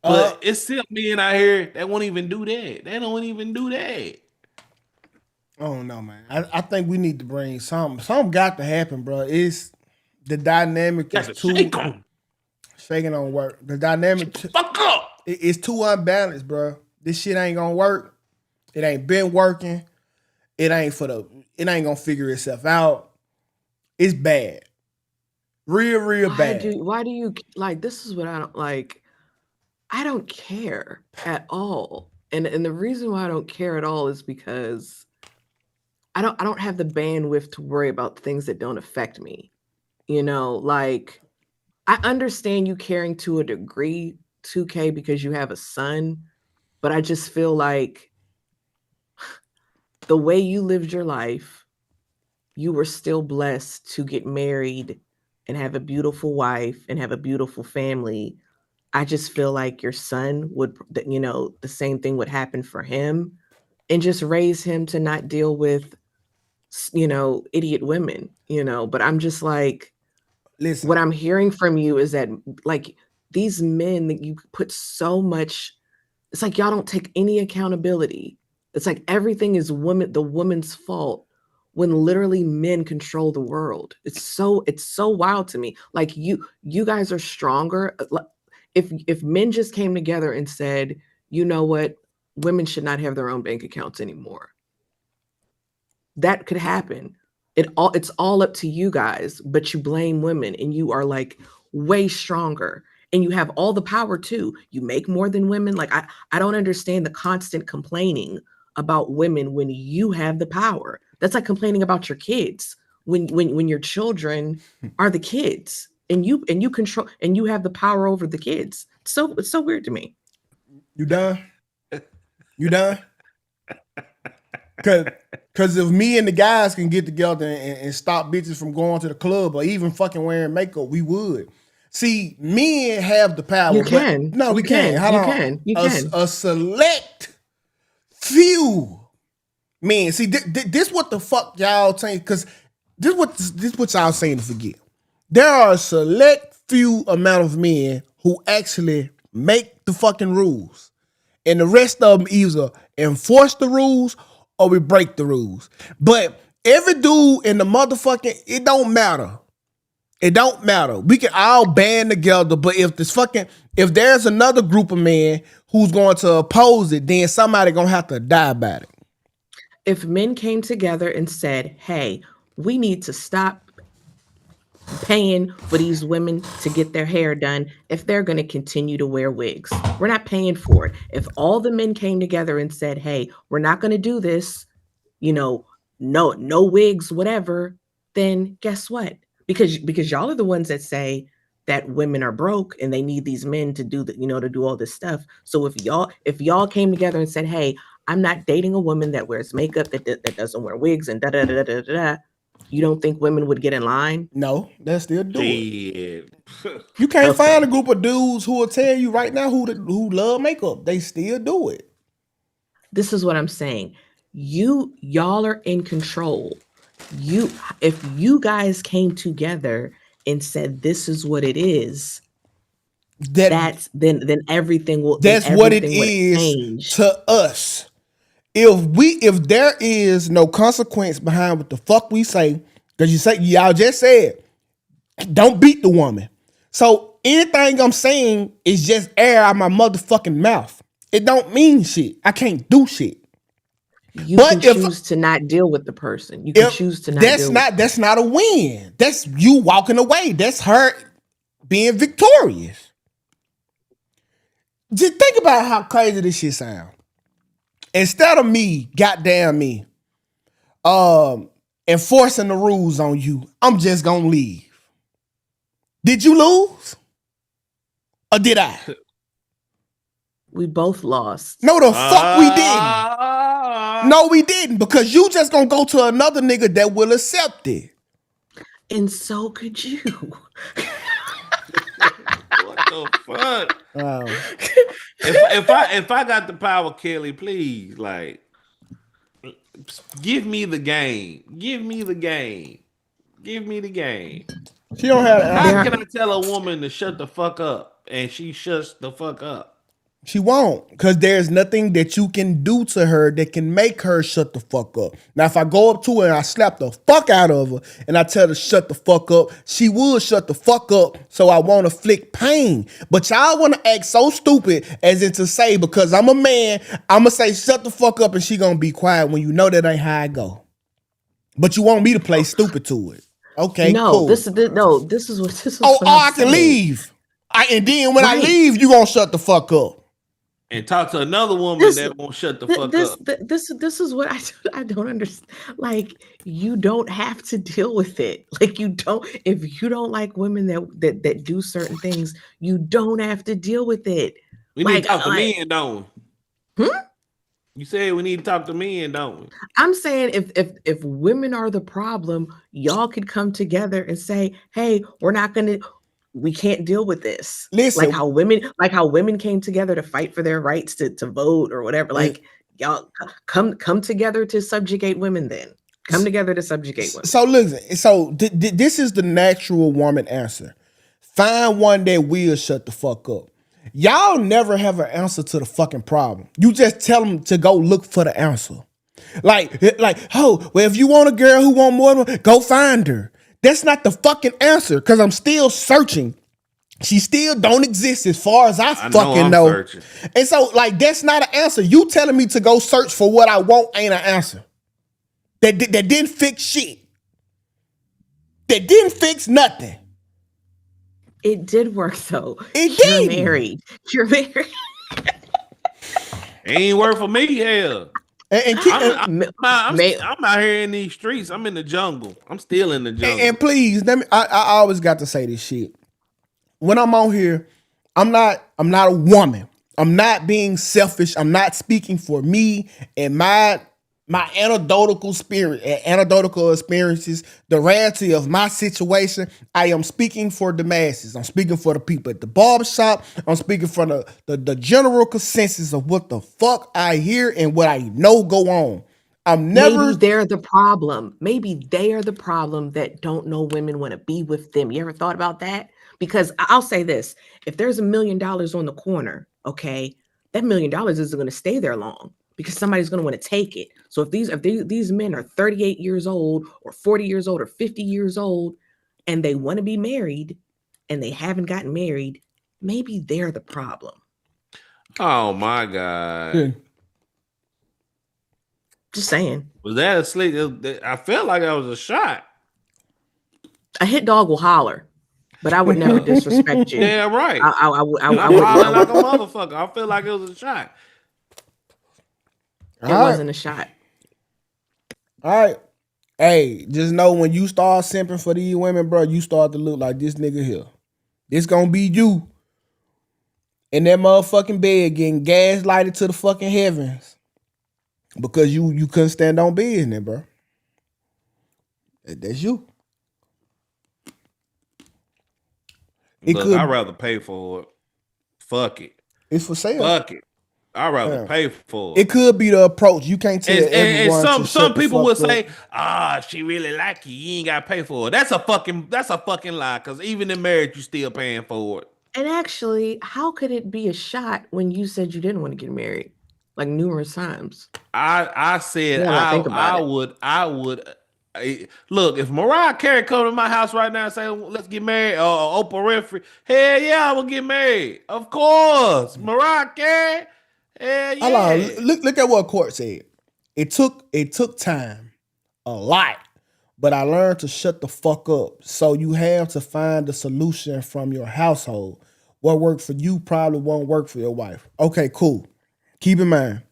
S5: But it's still men out here that won't even do that. They don't even do that.
S2: I don't know, man. I think we need to bring something got to happen, bro. It's the dynamic is too shaking on work. The dynamic
S5: fuck up.
S2: It's too unbalanced, bro. This shit ain't gonna work. It ain't been working. It ain't gonna figure itself out. It's bad. Real bad.
S3: Why do you like this is what I don't like. I don't care at all. And the reason why I don't care at all is because I don't have the bandwidth to worry about things that don't affect me. You know, like I understand you caring to a degree, Tukay, because you have a son, but I just feel like the way you lived your life, you were still blessed to get married and have a beautiful wife and have a beautiful family. I just feel like your son would, you know, the same thing would happen for him, and just raise him to not deal with, you know, idiot women, you know. But I'm just like,
S2: listen,
S3: what I'm hearing from you is that like these men that you put so much, it's like y'all don't take any accountability. It's like everything is the woman's fault when literally men control the world. It's so wild to me. Like you guys are stronger. If men just came together and said, you know what, women should not have their own bank accounts anymore, that could happen. It's all up to you guys, but you blame women and you are like way stronger and you have all the power too. You make more than women. Like I don't understand the constant complaining about women when you have the power. That's like complaining about your kids when your children are the kids and you control and you have the power over the kids. It's so weird to me.
S2: You done? You done? Cause if me and the guys can get together and stop bitches from going to the club or even fucking wearing makeup, we would. See, men have the power.
S3: You can.
S2: No, we can't.
S3: You can.
S2: A select few men. See, this what the fuck y'all saying? Cause this what y'all saying to forget. There are a select few amount of men who actually make the fucking rules, and the rest of them either enforce the rules or we break the rules. But every dude in the motherfucking, it don't matter. It don't matter. We can all band together, but if there's another group of men who's going to oppose it, then somebody gonna have to die about it.
S3: If men came together and said, hey, we need to stop paying for these women to get their hair done if they're going to continue to wear wigs. We're not paying for it. If all the men came together and said, hey, we're not going to do this, you know, no wigs, whatever, then guess what? Because y'all are the ones that say that women are broke and they need these men to do to do all this stuff. So if y'all came together and said, hey, I'm not dating a woman that wears makeup, that doesn't wear wigs and da-da-da-da-da-da, you don't think women would get in line?
S2: No, they still do it. You can't find a group of dudes who will tell you right now who love makeup. They still do it.
S3: This is what I'm saying. Y'all are in control. If you guys came together and said this is what it is, then everything will.
S2: That's what it is change. To us. If there is no consequence behind what the fuck we say, because y'all just said, don't beat the woman. So anything I'm saying is just air out my motherfucking mouth. It don't mean shit. I can't do shit.
S3: You can choose to not deal with the person. You can choose to not deal with them.
S2: That's not a win. That's you walking away. That's her being victorious. Just think about how crazy this shit sounds. Instead of me, goddamn me, enforcing the rules on you, I'm just gonna leave. Did you lose? Or did I?
S3: We both lost.
S2: No, the fuck we didn't. No, we didn't. Because you just gonna go to another nigga that will accept it.
S3: And so could you.
S5: What the fuck? If I got the power, Kelly, please, like, give me the game. Give me the game. Give me the game.
S2: She don't have.
S5: How can I tell a woman to shut the fuck up and she shuts the fuck up?
S2: She won't, because there's nothing that you can do to her that can make her shut the fuck up. Now, if I go up to her and I slap the fuck out of her and I tell her to shut the fuck up, she will shut the fuck up, so I won't inflict pain. But y'all want to act so stupid as in to say, because I'm a man, I'm going to say shut the fuck up and she going to be quiet when you know that ain't how I go. But you want me to play stupid to it. Okay,
S3: no,
S2: cool.
S3: This is what
S2: I can leave. And then when I leave, you going to shut the fuck up.
S5: And talk to another woman that won't shut the fuck up.
S3: This is what I don't understand. Like, you don't have to deal with it. Like, you don't. If you don't like women that do certain things, you don't have to deal with it.
S5: We need to talk to men, don't we? You said we need to talk to men, don't we?
S3: I'm saying if women are the problem, y'all could come together and say, "Hey, we can't deal with this."
S2: Listen,
S3: like how women came together to fight for their rights to vote or whatever. Like, y'all come together to subjugate women. Then come together to subjugate women.
S2: So listen. This is the natural woman answer. Find one that will shut the fuck up. Y'all never have an answer to the fucking problem. You just tell them to go look for the answer. Like, oh, well, if you want a girl who want more, go find her. That's not the fucking answer, because I'm still searching. She still don't exist as far as I fucking know. Searching. And so, like, that's not an answer. You telling me to go search for what I want ain't an answer. That didn't fix shit. That didn't fix nothing.
S3: It did work, though.
S2: You're
S3: married. You're married.
S5: It ain't work for me, hell. I'm out here in these streets. I'm in the jungle. I'm still in the jungle.
S2: And please, I always got to say this shit. When I'm on here, I'm not a woman. I'm not being selfish. I'm not speaking for me and my anecdotal experiences, the reality of my situation. I am speaking for the masses. I'm speaking for the people at the barbershop. I'm speaking for the general consensus of what the fuck I hear and what I know go on.
S3: Maybe they're the problem. Maybe they are the problem that don't know women want to be with them. You ever thought about that? Because I'll say this: if there's $1 million on the corner, okay, that $1 million isn't going to stay there long, because somebody's going to want to take it. So if these men are 38 years old or 40 years old or 50 years old and they want to be married and they haven't gotten married, maybe they're the problem.
S5: Oh my God.
S3: Just saying.
S5: Was that a sleep? I felt like that was a shot.
S3: A hit dog will holler, but I would never disrespect you.
S5: Yeah, right.
S3: I would
S5: holler like a motherfucker. I feel like it was a shot.
S3: It wasn't a shot.
S2: All right. Hey, just know when you start simping for these women, bro, you start to look like this nigga here. This gonna be you in that motherfucking bed getting gaslighted to the fucking heavens because you couldn't stand on business, bro. That's you.
S5: I'd rather pay for it. Fuck it.
S2: It's for sale.
S5: Fuck it. I'd rather pay for it.
S2: It could be the approach. You can't tell everyone.
S5: And some people will say, she really like you. You ain't gotta pay for it. That's a fucking lie. Because even in marriage, you still paying for it.
S3: And actually, how could it be a shot when you said you didn't want to get married, like numerous times?
S5: I said I would. Look, if Mariah Carey come to my house right now and say, let's get married, or Oprah Winfrey, hell yeah, I will get married. Of course. Mariah Carey. Hell yeah.
S2: Look at what court said. It took time, a lot, but I learned to shut the fuck up. So you have to find the solution from your household. What worked for you probably won't work for your wife. Okay, cool. Keep in mind,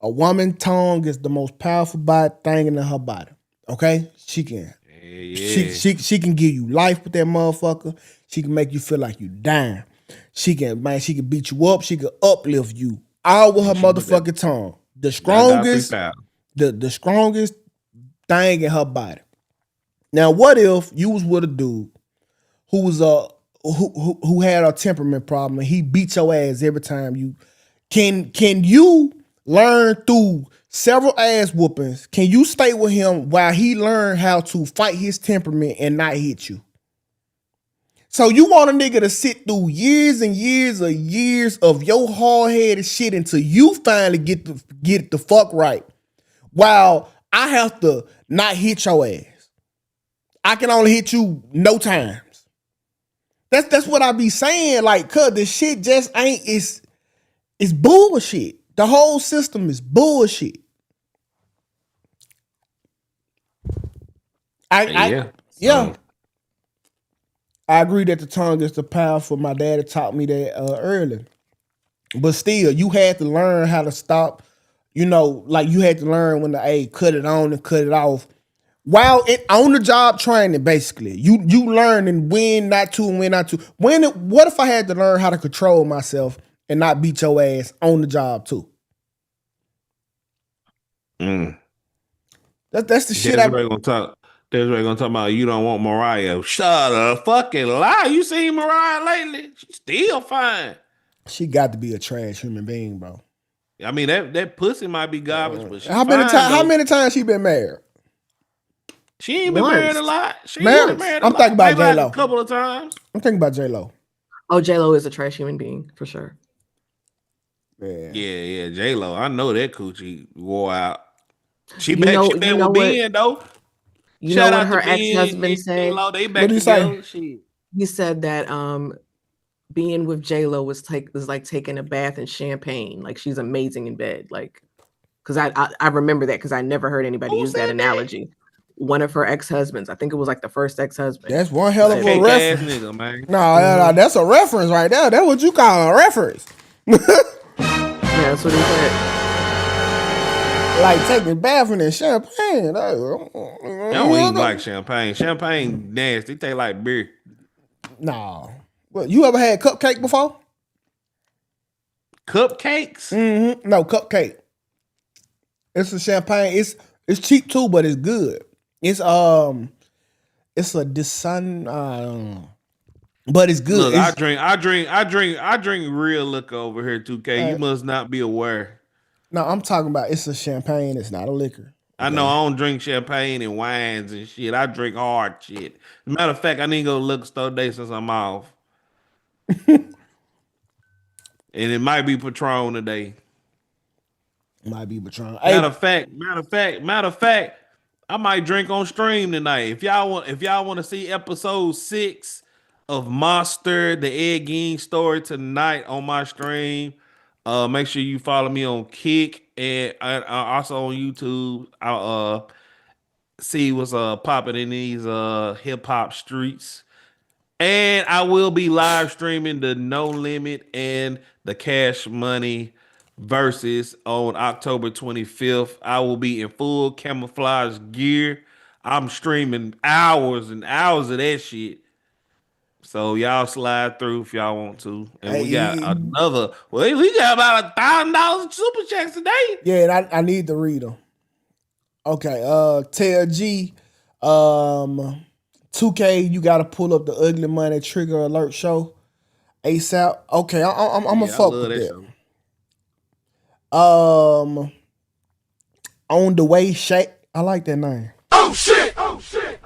S2: a woman's tongue is the most powerful thing in her body. Okay, she can. She can give you life with that motherfucker. She can make you feel like you dying. She can beat you up. She can uplift you. All with her motherfucking tongue. The strongest thing in her body. Now, what if you was with a dude who was who had a temperament problem and he beat your ass every time you can you learn through several ass whoopings? Can you stay with him while he learn how to fight his temperament and not hit you? So you want a nigga to sit through years and years of your hard-headed shit until you finally get the fuck right. While I have to not hit your ass. I can only hit you no times. That's what I be saying. Like, cuz the shit just ain't, it's bullshit. The whole system is bullshit. I agree that the tongue is the powerful. My daddy taught me that early. But still, you had to learn how to stop. You know, like you had to learn when to cut it on and cut it off. While on the job training, basically, you learning when not to and when not to. What if I had to learn how to control myself and not beat your ass on the job too? That's the shit.
S5: That's what gonna talk. That's what gonna talk about. You don't want Mariah. Shut up, fucking lie. You seen Mariah lately? She's still fine.
S2: She got to be a trash human being, bro.
S5: I mean that pussy might be garbage, but she's
S2: how many times she been married?
S5: She ain't been married a lot. She ain't
S2: married.
S5: been married a
S2: I'm
S5: lot.
S2: thinking about
S5: Maybe
S2: J-Lo.
S5: a couple of times.
S2: I'm thinking about J-Lo.
S3: Oh, J-Lo is a trash human being for sure.
S5: Yeah, J-Lo. I know that coochie wore out. She
S3: You
S5: been
S3: know
S5: with
S3: what-
S5: Ben though.
S3: You
S5: Shout
S3: know
S5: out
S3: what her
S5: to Ben
S3: ex-husband
S5: and
S3: said?
S5: J-Lo. They back
S2: What did he
S5: together.
S2: say?
S5: Shit.
S3: He said that being with J-Lo was like taking a bath in champagne. Like she's amazing in bed. Like, because I remember that because I never heard anybody use that analogy. One of her ex-husbands, I think it was like the first ex-husband.
S2: That's one hell of a
S5: Fake ass
S2: reference.
S5: nigga, man.
S2: No, that's a reference right there. That's what you call a reference.
S3: Yeah, that's what he said.
S2: Like taking bath in champagne.
S5: I don't even like champagne. Champagne nasty. It taste like beer.
S2: No. Well, you ever had cupcake before?
S5: Cupcakes?
S2: Mm-hmm. No, cupcake. It's a champagne. It's cheap too, but it's good. It's a but it's good.
S5: Look, I drink real liquor over here, Tukay. You must not be aware.
S2: No, I'm talking about it's a champagne. It's not a liquor.
S5: I know I don't drink champagne and wines and shit. I drink hard shit. As a matter of fact, I need to go to the liquor store today since I'm off. And it might be Patron today.
S2: Might be Patron.
S5: Matter of fact, I might drink on stream tonight. If y'all want to see episode 6 of Monster, the Ed Gein story tonight on my stream, make sure you follow me on Kick and also on YouTube. I'll see what's popping in these hip hop streets. And I will be live streaming the No Limit and the Cash Money versus on October 25th. I will be in full camouflage gear. I'm streaming hours and hours of that shit. So y'all slide through if y'all want to. And we got another. Well, we got about $1,000 super checks today.
S2: Yeah, and I need to read them. Okay, Tell G, 2K, you got to pull up the Ugly Money Trigger Alert show ASAP. Okay, I'm gonna fuck with that.
S5: Show.
S2: On the Way Shay, I like that name.
S9: Oh shit!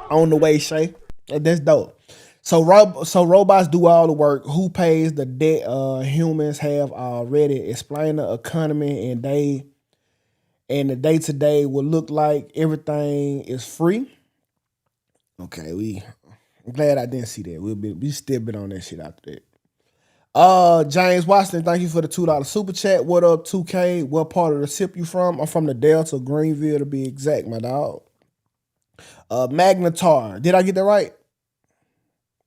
S2: On the Way Shay, that's dope. So robots do all the work. Who pays the debt humans have already? Explain the economy and the day-to-day will look like. Everything is free. Okay, I'm glad I didn't see that. We still been on that shit after that. James Washington, thank you for the $2 super chat. What up, 2K? What part of the SIP you from? I'm from the Delta, Greenville to be exact, my dog. Magnetar, did I get that right?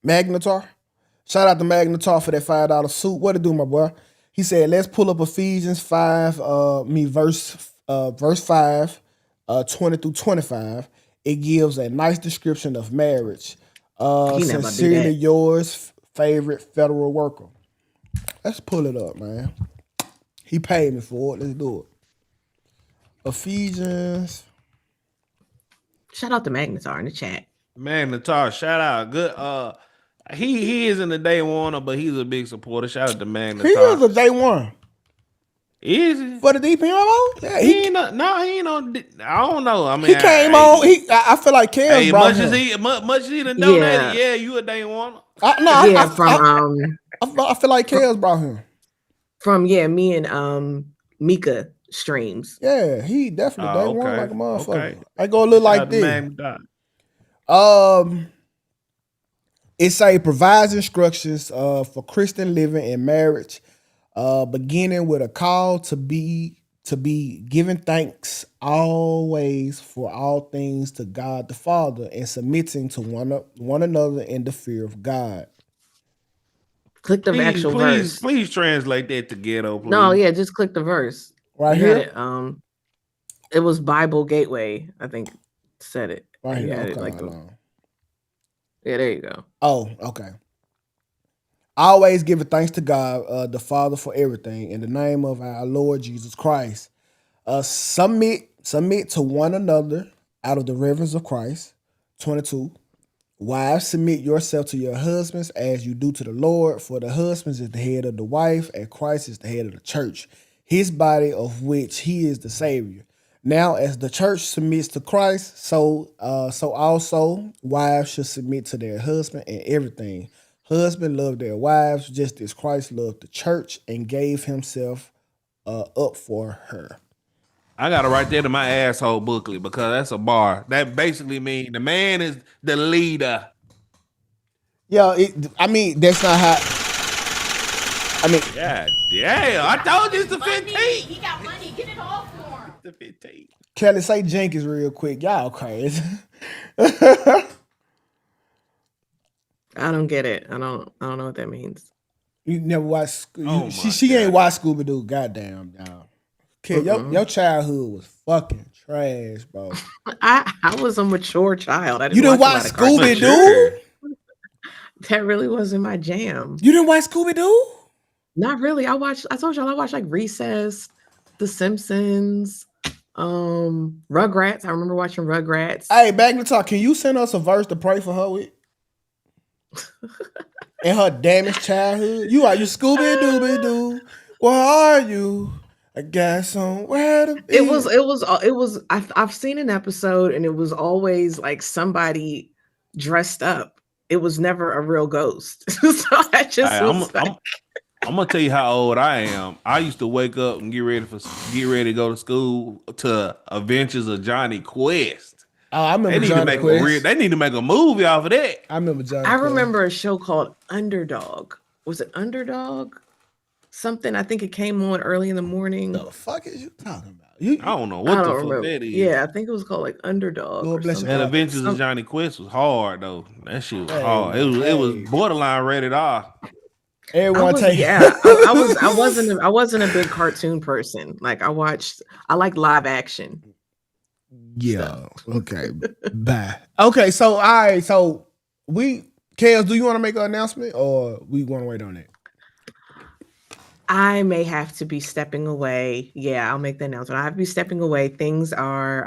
S2: Magnetar? Shout out to Magnetar for that $5 suit. What it do, my boy? He said, let's pull up Ephesians 5, verse 5, 20 through 25. It gives a nice description of marriage. Sincerely yours, favorite federal worker. Let's pull it up, man. He paid me for it. Let's do it. Ephesians.
S3: Shout out to Magnetar in the chat.
S5: Magnetar, shout out. Good. He isn't a day oneer, but he's a big supporter. Shout out to Magnetar.
S2: He is a day one.
S5: Is he?
S2: For the DPMO? Yeah,
S5: he ain't on. I don't know. I mean,
S2: he came on. I feel like Kels brought him.
S5: Much as he done donated. Yeah, you a day one.
S2: I feel like Kels brought him.
S3: From me and Mika streams.
S2: Yeah, he definitely day one like a motherfucker.
S5: Okay.
S2: I go look like this. It say provides instructions for Christian living and marriage, beginning with a call to be giving thanks always for all things to God the Father and submitting to one another in the fear of God.
S3: Click the actual verse.
S5: Please translate that to ghetto, please.
S3: No, yeah, just click the verse.
S2: Right here?
S3: It was Bible Gateway, I think said it.
S2: Right here.
S3: Okay, yeah, there you go.
S2: Oh, okay. Always giving thanks to God, the Father, for everything in the name of our Lord Jesus Christ. Submit to one another out of the reverence of Christ. 22. Wives, submit yourself to your husbands as you do to the Lord, for the husband is the head of the wife, and Christ is the head of the church, his body, of which he is the Savior. Now, as the church submits to Christ, so also wives should submit to their husband in everything. Husbands love their wives just as Christ loved the church and gave himself up for her.
S5: I gotta write that in my asshole booklet because that's a bar. That basically means the man is the leader.
S2: Yeah, that's not how.
S5: Yeah, I told you it's the 15th.
S15: He got money. Get it off for him.
S5: The 15th.
S2: Kelly, say Jenkins real quick. Y'all crazy.
S3: I don't get it. I don't know what that means.
S2: You never watched. She ain't watched Scooby Doo. Goddamn, y'all. Kid, your childhood was fucking trash, bro.
S3: I was a mature child.
S2: You didn't watch Scooby Doo?
S3: That really wasn't my jam.
S2: You didn't watch Scooby Doo?
S3: Not really. I told y'all I watched like Recess, The Simpsons, Rugrats. I remember watching Rugrats.
S2: Hey, back to talk. Can you send us a verse to pray for her with? In her damaged childhood. You Scooby Dooby Doo. Where are you? I got somewhere to be.
S3: It was. I've seen an episode, and it was always like somebody dressed up. It was never a real ghost. So I just
S5: I'm gonna tell you how old I am. I used to wake up and get ready to go to school to Adventures of Johnny Quest.
S2: Oh, I remember Johnny Quest.
S5: They need to make a movie off of that.
S2: I remember Johnny
S3: I
S2: Quest.
S3: remember a show called Underdog. Was it Underdog? Something. I think it came on early in the morning.
S2: The fuck is you talking about?
S5: I don't know what the fuck that is.
S3: Yeah, I think it was called like Underdog.
S2: Lord bless you.
S5: And Adventures of Johnny Quest was hard though. That shit was hard. It was borderline rated R.
S2: Everyone
S3: I wasn't a big cartoon person. Like I like live action.
S2: Yeah. Okay. Bye. Okay. So all right. So Kels, do you want to make an announcement or we want to wait on it?
S3: I may have to be stepping away. Yeah, I'll make the announcement. I have to be stepping away. Things are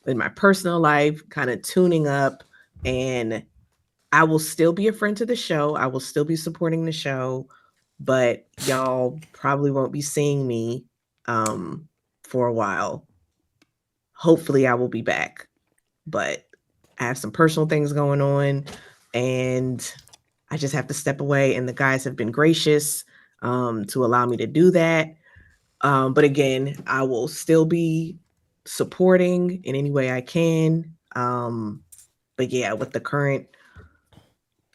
S3: in my personal life kind of tuning up, and I will still be a friend to the show. I will still be supporting the show, but y'all probably won't be seeing me for a while. Hopefully I will be back, but I have some personal things going on and I just have to step away, and the guys have been gracious to allow me to do that. But again, I will still be supporting in any way I can. But yeah, with the current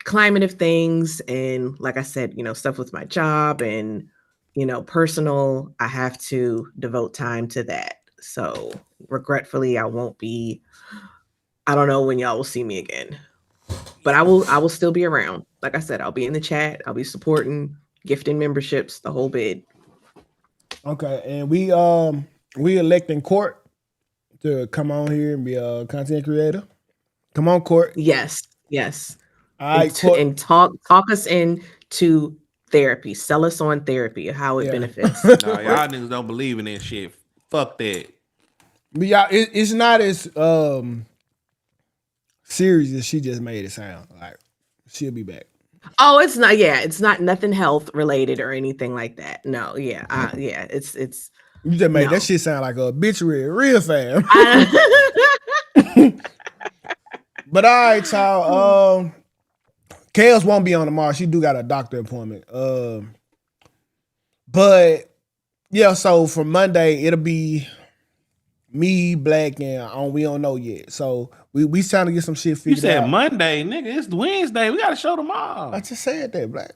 S3: climate of things, and like I said, stuff with my job and, personal, I have to devote time to that. So regretfully, I won't be, I don't know when y'all will see me again, but I will still be around. Like I said, I'll be in the chat. I'll be supporting, gifting memberships, the whole bid.
S2: Okay. And we electing Court to come on here and be a content creator. Come on, Court.
S3: Yes.
S2: All right, Court.
S3: And talk us into therapy. Sell us on therapy, how it benefits.
S5: No, y'all niggas don't believe in that shit. Fuck that.
S2: But y'all, it's not as serious as she just made it sound. Like she'll be back.
S3: Oh, it's not. Yeah, it's not nothing health related or anything like that. No, yeah, it's.
S2: You just made that shit sound like a obituary, real fam. But all right, y'all. Kels won't be on tomorrow. She do got a doctor appointment. But yeah, so for Monday it'll be me, Black, and we don't know yet. So we trying to get some shit figured out.
S5: You said Monday, nigga. It's Wednesday. We got to show tomorrow.
S2: I just said that, Black.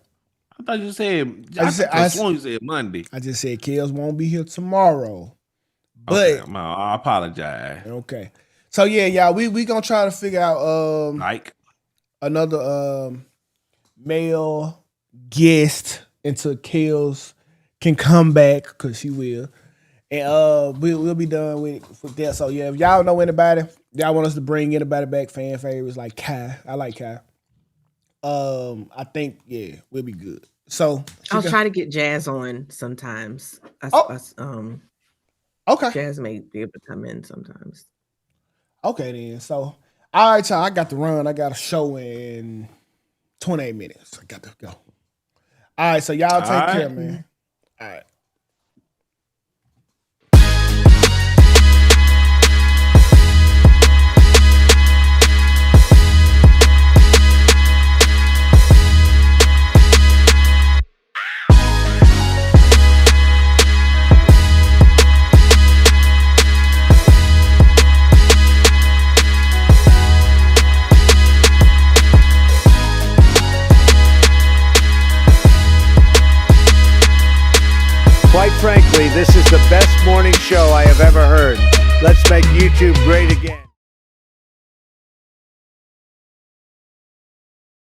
S5: I thought you said. I sworn you said Monday.
S2: I just said Kels won't be here tomorrow. But
S5: okay, I apologize.
S2: Okay. So yeah, y'all, we gonna try to figure out another male guest until Kels can come back, because she will. And we'll be done with that. So yeah, if y'all know anybody, y'all want us to bring anybody back, fan favorites like Kai. I like Kai. I think we'll be good. So
S3: I'll try to get Jazz on sometimes.
S2: Okay.
S3: Jazz may be able to come in sometimes.
S2: Okay then. So all right, y'all. I got to run. I got a show in 28 minutes. I got to go. All right, so y'all take care, man. All right.
S4: Quite frankly, this is the best morning show I have ever heard. Let's make YouTube great again.